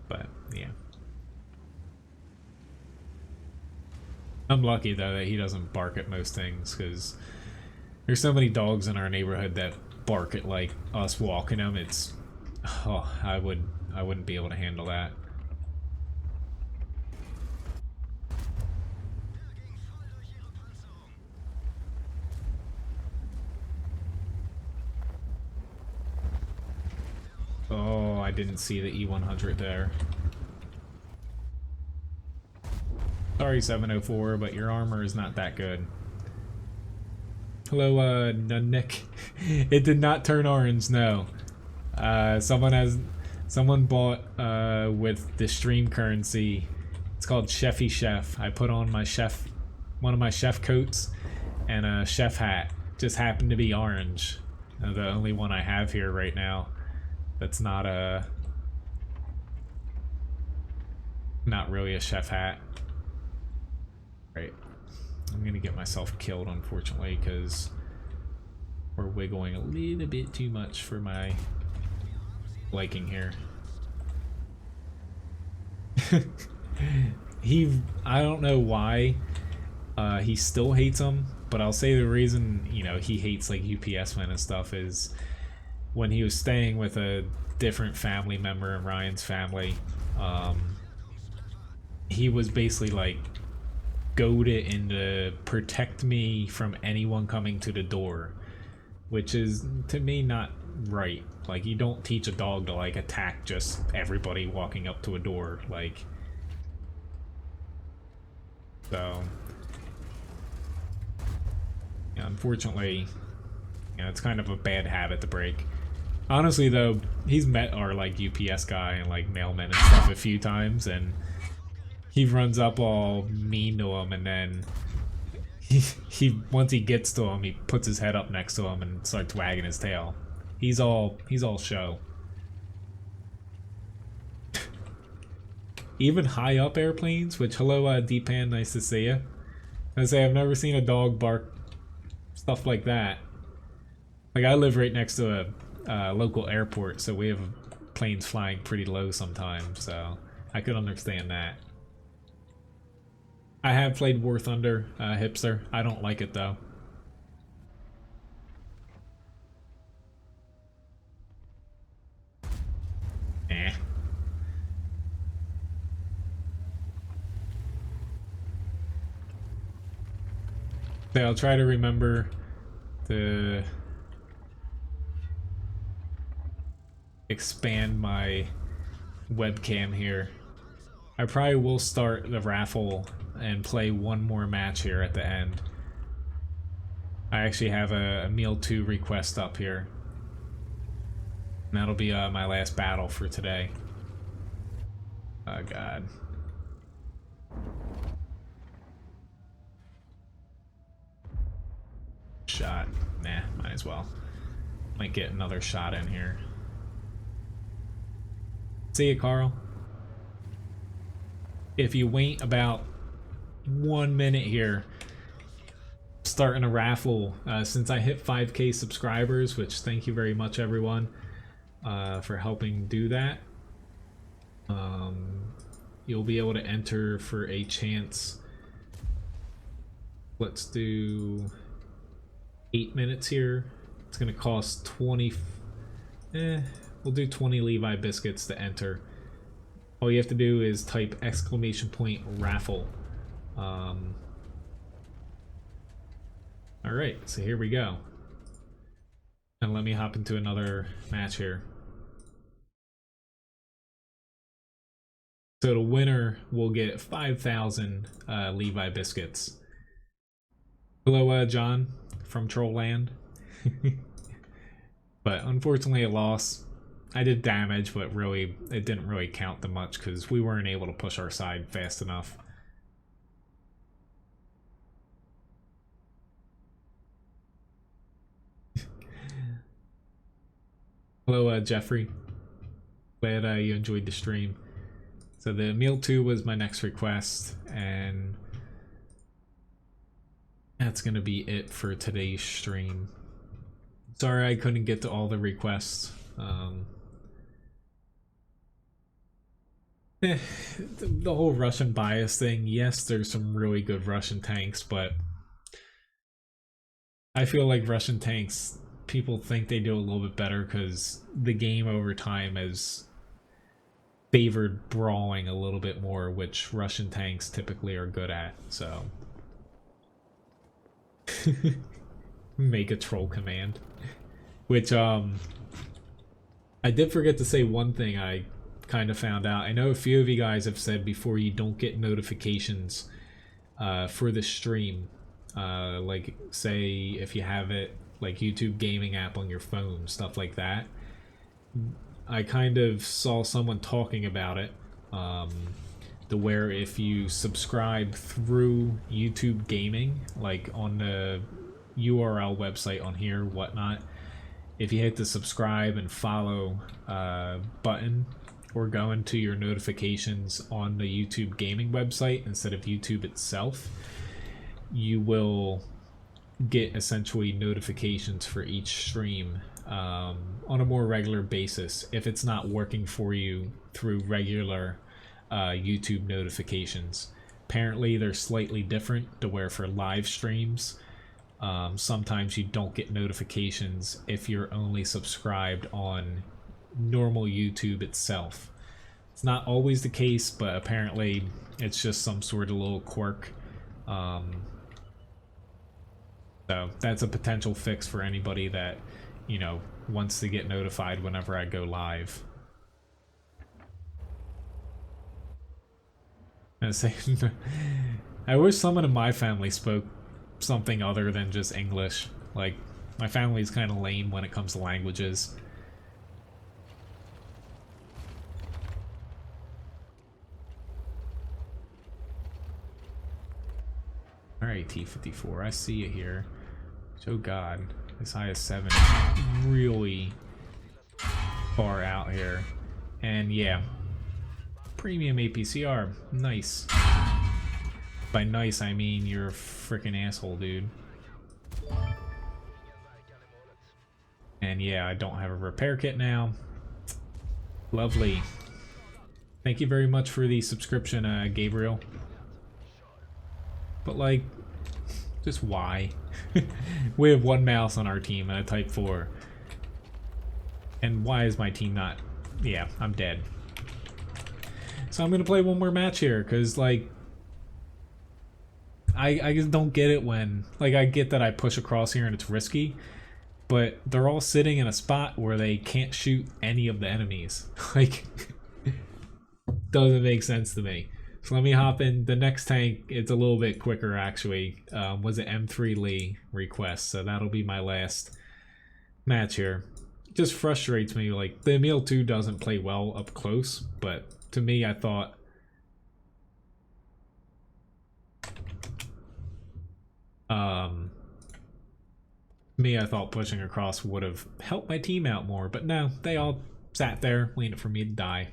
But yeah. I'm lucky though that he doesn't bark at most things, because there's so many dogs in our neighborhood that bark at like us walking them. It's, oh, I wouldn't be able to handle that. Oh, I didn't see the E100 there. Sorry, 704, but your armor is not that good. Hello, Nick. It did not turn orange, no. Someone bought with the stream currency. It's called Chefy Chef. I put on my one of my chef coats and a chef hat. Just happened to be orange. The only one I have here right now. That's not really a chef hat. Right. I'm gonna get myself killed, unfortunately, because we're wiggling a little bit too much for my liking here. I don't know why he still hates them, but I'll say the reason, you know, he hates like UPS men and stuff is when he was staying with a different family member in Ryan's family, he was basically like goaded into protect me from anyone coming to the door, which is to me not right. Like, you don't teach a dog to like attack just everybody walking up to a door, like. So yeah, unfortunately, you know, it's kind of a bad habit to break. Honestly though, he's met our like UPS guy and like mailmen and stuff a few times, and he runs up all mean to him, and then he once he gets to him, he puts his head up next to him and starts wagging his tail. He's all show. Even high up airplanes, which, hello Deepan, nice to see you. I say I've never seen a dog bark stuff like that. Like, I live right next to a local airport, so we have planes flying pretty low sometimes, so I could understand that. I have played War Thunder, Hipster. I don't like it though. Eh. So I'll try to remember to expand my webcam here. I probably will start the raffle and play one more match here at the end. I actually have a Meal 2 request up here. And that'll be my last battle for today. Oh god. Shot. Nah, might as well. Might get another shot in here. See you, Carl. If you wait about 1 minute here, starting a raffle, since I hit 5K subscribers, which thank you very much everyone for helping do that. You'll be able to enter for a chance Let's do 8 minutes here. It's gonna cost 20. We'll do 20 Levi biscuits to enter. All you have to do is type !raffle. Alright, so here we go. And let me hop into another match here. So the winner will get 5,000 Levi biscuits. Hello, John from Trollland. But unfortunately a loss. I did damage, but really it didn't really count that much because we weren't able to push our side fast enough. Hello, Jeffrey. Glad you enjoyed the stream. So the meal 2 was my next request, and that's gonna be it for today's stream. Sorry I couldn't get to all the requests. The whole Russian bias thing, yes, there's some really good Russian tanks, but I feel like Russian tanks, people think they do a little bit better because the game over time has favored brawling a little bit more, which Russian tanks typically are good at, so. Make a troll command. Which, I did forget to say one thing I kind of found out. I know a few of you guys have said before you don't get notifications for the stream. Like, say, if you have it, like YouTube gaming app on your phone, stuff like that. I kind of saw someone talking about it, to where if you subscribe through YouTube gaming, like on the URL website on here, whatnot, if you hit the subscribe and follow button, or go into your notifications on the YouTube gaming website instead of YouTube itself, you will get essentially notifications for each stream on a more regular basis if it's not working for you through regular YouTube notifications. Apparently they're slightly different, to where for live streams sometimes you don't get notifications if you're only subscribed on normal YouTube itself. It's not always the case, but apparently it's just some sort of little quirk. So that's a potential fix for anybody that, you know, wants to get notified whenever I go live. I wish someone in my family spoke something other than just English. Like, my family's kind of lame when it comes to languages. Alright, T-54, I see you here. Oh god, this IS-7 is really far out here. And yeah, premium APCR, nice. By nice, I mean you're a freaking asshole, dude. And yeah, I don't have a repair kit now. Lovely. Thank you very much for the subscription, Gabriel. But like, just why? We have one mouse on our team and a Type 4. And why is my team not... Yeah, I'm dead. So I'm gonna play one more match here, because like... I just don't get it when... Like, I get that I push across here and it's risky, but they're all sitting in a spot where they can't shoot any of the enemies. Like, doesn't make sense to me. So let me hop in. The next tank, it's a little bit quicker actually, was an M3 Lee request, so that'll be my last match here. It just frustrates me, like, the Emil 2 doesn't play well up close, but to me I thought... I thought pushing across would have helped my team out more, but no, they all sat there waiting for me to die.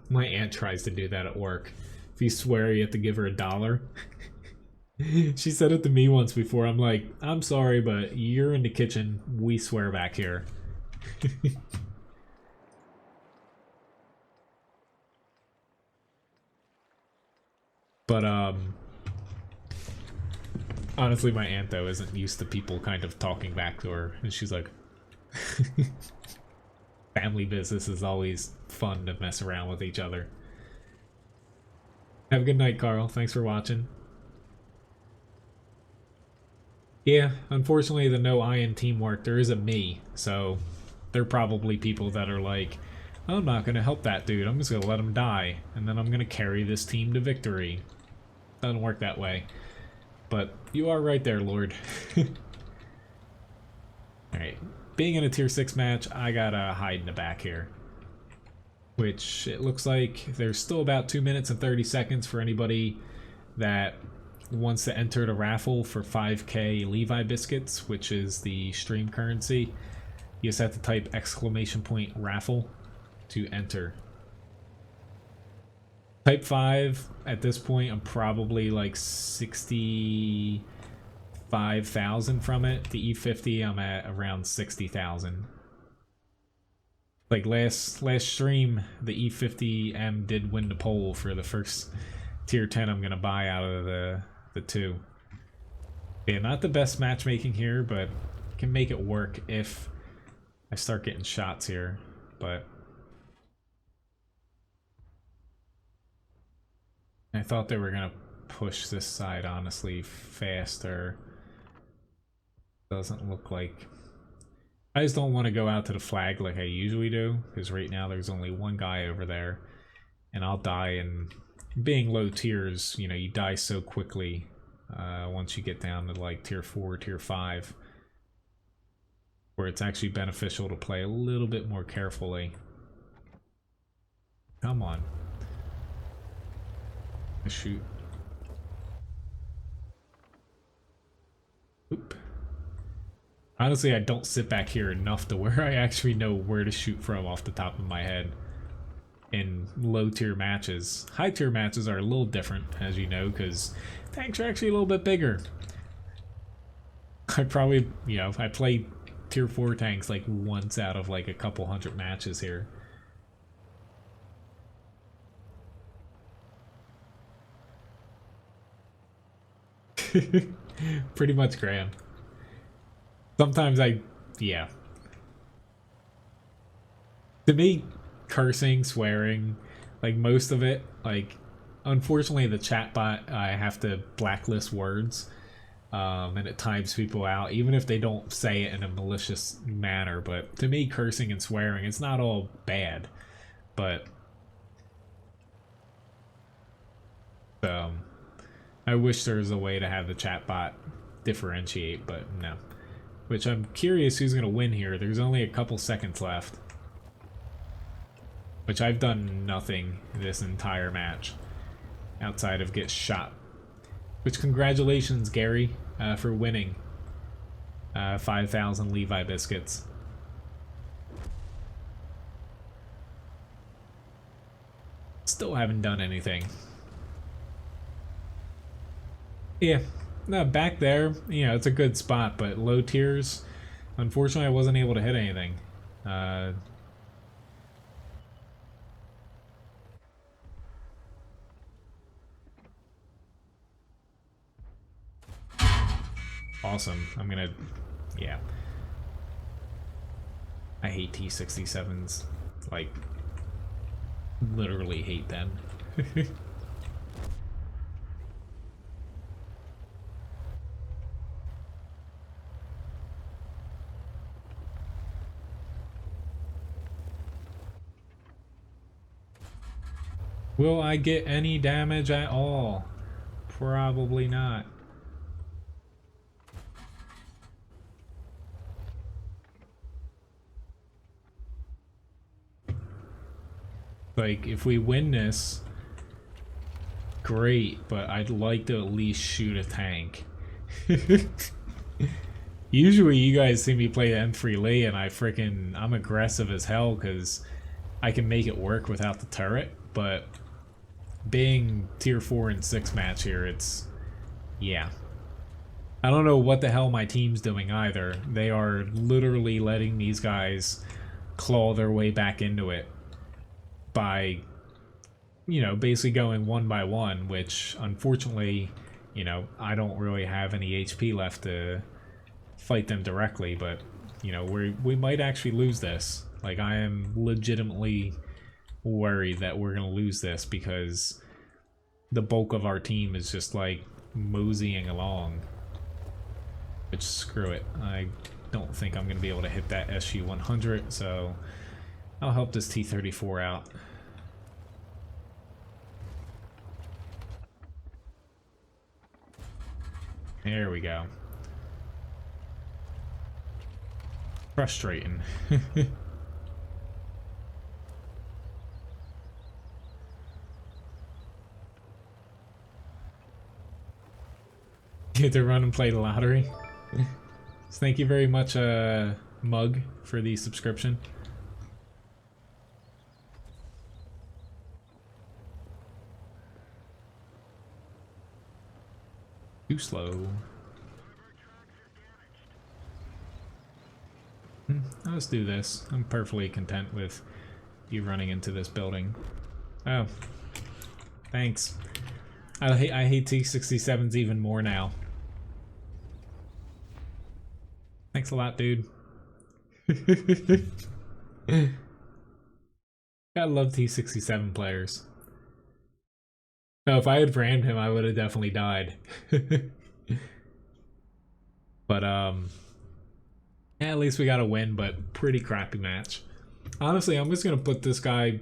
My aunt tries to do that at work. If you swear, you have to give her $1. She said it to me once before. I'm like, I'm sorry, but you're in the kitchen. We swear back here. But honestly, my aunt though isn't used to people kind of talking back to her, and she's like, family business is always fun to mess around with each other. Have a good night, Carl. Thanks for watching. Yeah, unfortunately, the no I in teamwork, there is a me, so they're probably people that are like, I'm not going to help that dude, I'm just going to let him die, and then I'm going to carry this team to victory. Doesn't work that way. But you are right there, Lord. Alright, being in a tier 6 match, I gotta hide in the back here. Which, it looks like there's still about 2 minutes and 30 seconds for anybody that wants to enter the raffle for 5k Levi Biscuits, which is the stream currency. You just have to type -- raffle to enter. Type 5, at this point, I'm probably like 65,000 from it. The E50, I'm at around 60,000. Like last stream, the E50M did win the poll for the first tier 10 I'm gonna buy out of the two. Yeah, not the best matchmaking here, but can make it work if I start getting shots here. But I thought they were gonna push this side honestly faster. Doesn't look like. I just don't want to go out to the flag like I usually do, because right now there's only one guy over there, and I'll die. And being low tiers, you know, you die so quickly once you get down to like tier 4, tier 5, where it's actually beneficial to play a little bit more carefully. Come on. Shoot. Oop. Honestly, I don't sit back here enough to where I actually know where to shoot from off the top of my head in low tier matches. High tier matches are a little different, as you know, because tanks are actually a little bit bigger. I probably, you know, I play tier 4 tanks like once out of like a couple hundred matches here. Pretty much grand. Sometimes yeah. To me, cursing, swearing, like most of it, like, unfortunately the chat bot, I have to blacklist words, and it times people out, even if they don't say it in a malicious manner. But to me, cursing and swearing, it's not all bad, but I wish there was a way to have the chat bot differentiate, but no. Which I'm curious who's going to win here. There's only a couple seconds left. Which I've done nothing this entire match outside of get shot. Which congratulations, Gary, for winning 5,000 Levi Biscuits. Still haven't done anything. Yeah. No, back there, you know, it's a good spot, but low tiers, unfortunately I wasn't able to hit anything. Awesome. I'm gonna, yeah. I hate T67s, like, literally hate them. Will I get any damage at all? Probably not. Like, if we win this, great, but I'd like to at least shoot a tank. Usually you guys see me play the M3 Lee and I'm aggressive as hell because I can make it work without the turret, but being tier 4 and 6 match here, it's, yeah. I don't know what the hell my team's doing either. They are literally letting these guys claw their way back into it by you know, basically going one by one, which unfortunately, you know, I don't really have any HP left to fight them directly, but, you know, we might actually lose this. Like, I am legitimately worried that we're gonna lose this because the bulk of our team is just, like, moseying along. Which, screw it. I don't think I'm gonna be able to hit that SU-100, so I'll help this T-34 out. There we go. Frustrating. Get to run and play the lottery. So thank you very much, Mug, for the subscription. Too slow. Let's do this. I'm perfectly content with you running into this building. Oh. Thanks. I hate T-67s even more now. Thanks a lot, dude. I love T-67 players. Oh, if I had rammed him, I would have definitely died. But, yeah, at least we got a win, but pretty crappy match. Honestly, I'm just gonna put this guy...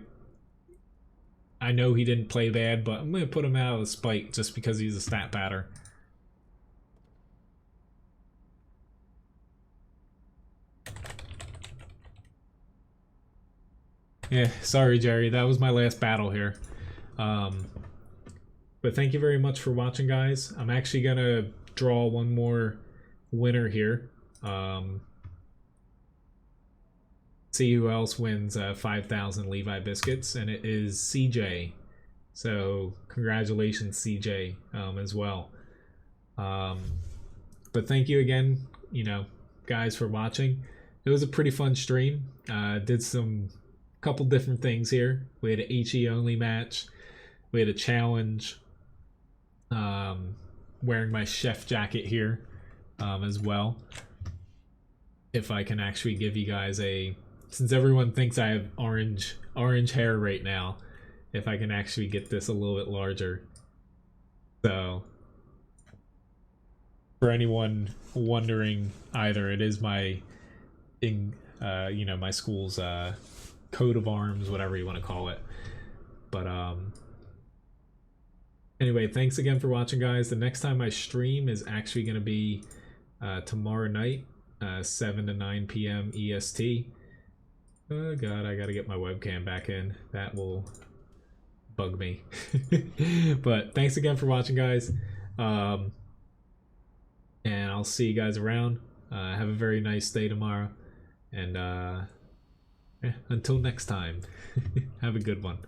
I know he didn't play bad, but I'm gonna put him out of the spite just because he's a stat patter. Yeah, sorry, Jerry. That was my last battle here. But thank you very much for watching, guys. I'm actually gonna draw one more winner here. See who else wins 5,000 Levi Biscuits, and it is CJ. So congratulations, CJ, as well. But thank you again, you know, guys, for watching. It was a pretty fun stream. Did some couple different things here. We had an HE only match. We had a challenge. Wearing my chef jacket here as well. If I can actually give you guys a, since everyone thinks I have orange hair right now, if I can actually get this a little bit larger. So for anyone wondering, either it is my you know, my school's coat of arms, whatever you want to call it. But anyway, thanks again for watching, guys. The next time I stream is actually going to be tomorrow night, 7 to 9 p.m. EST. Oh god, I gotta get my webcam back in. That will bug me. But thanks again for watching, guys. And I'll see you guys around. Have a very nice day tomorrow. And yeah, until next time, have a good one.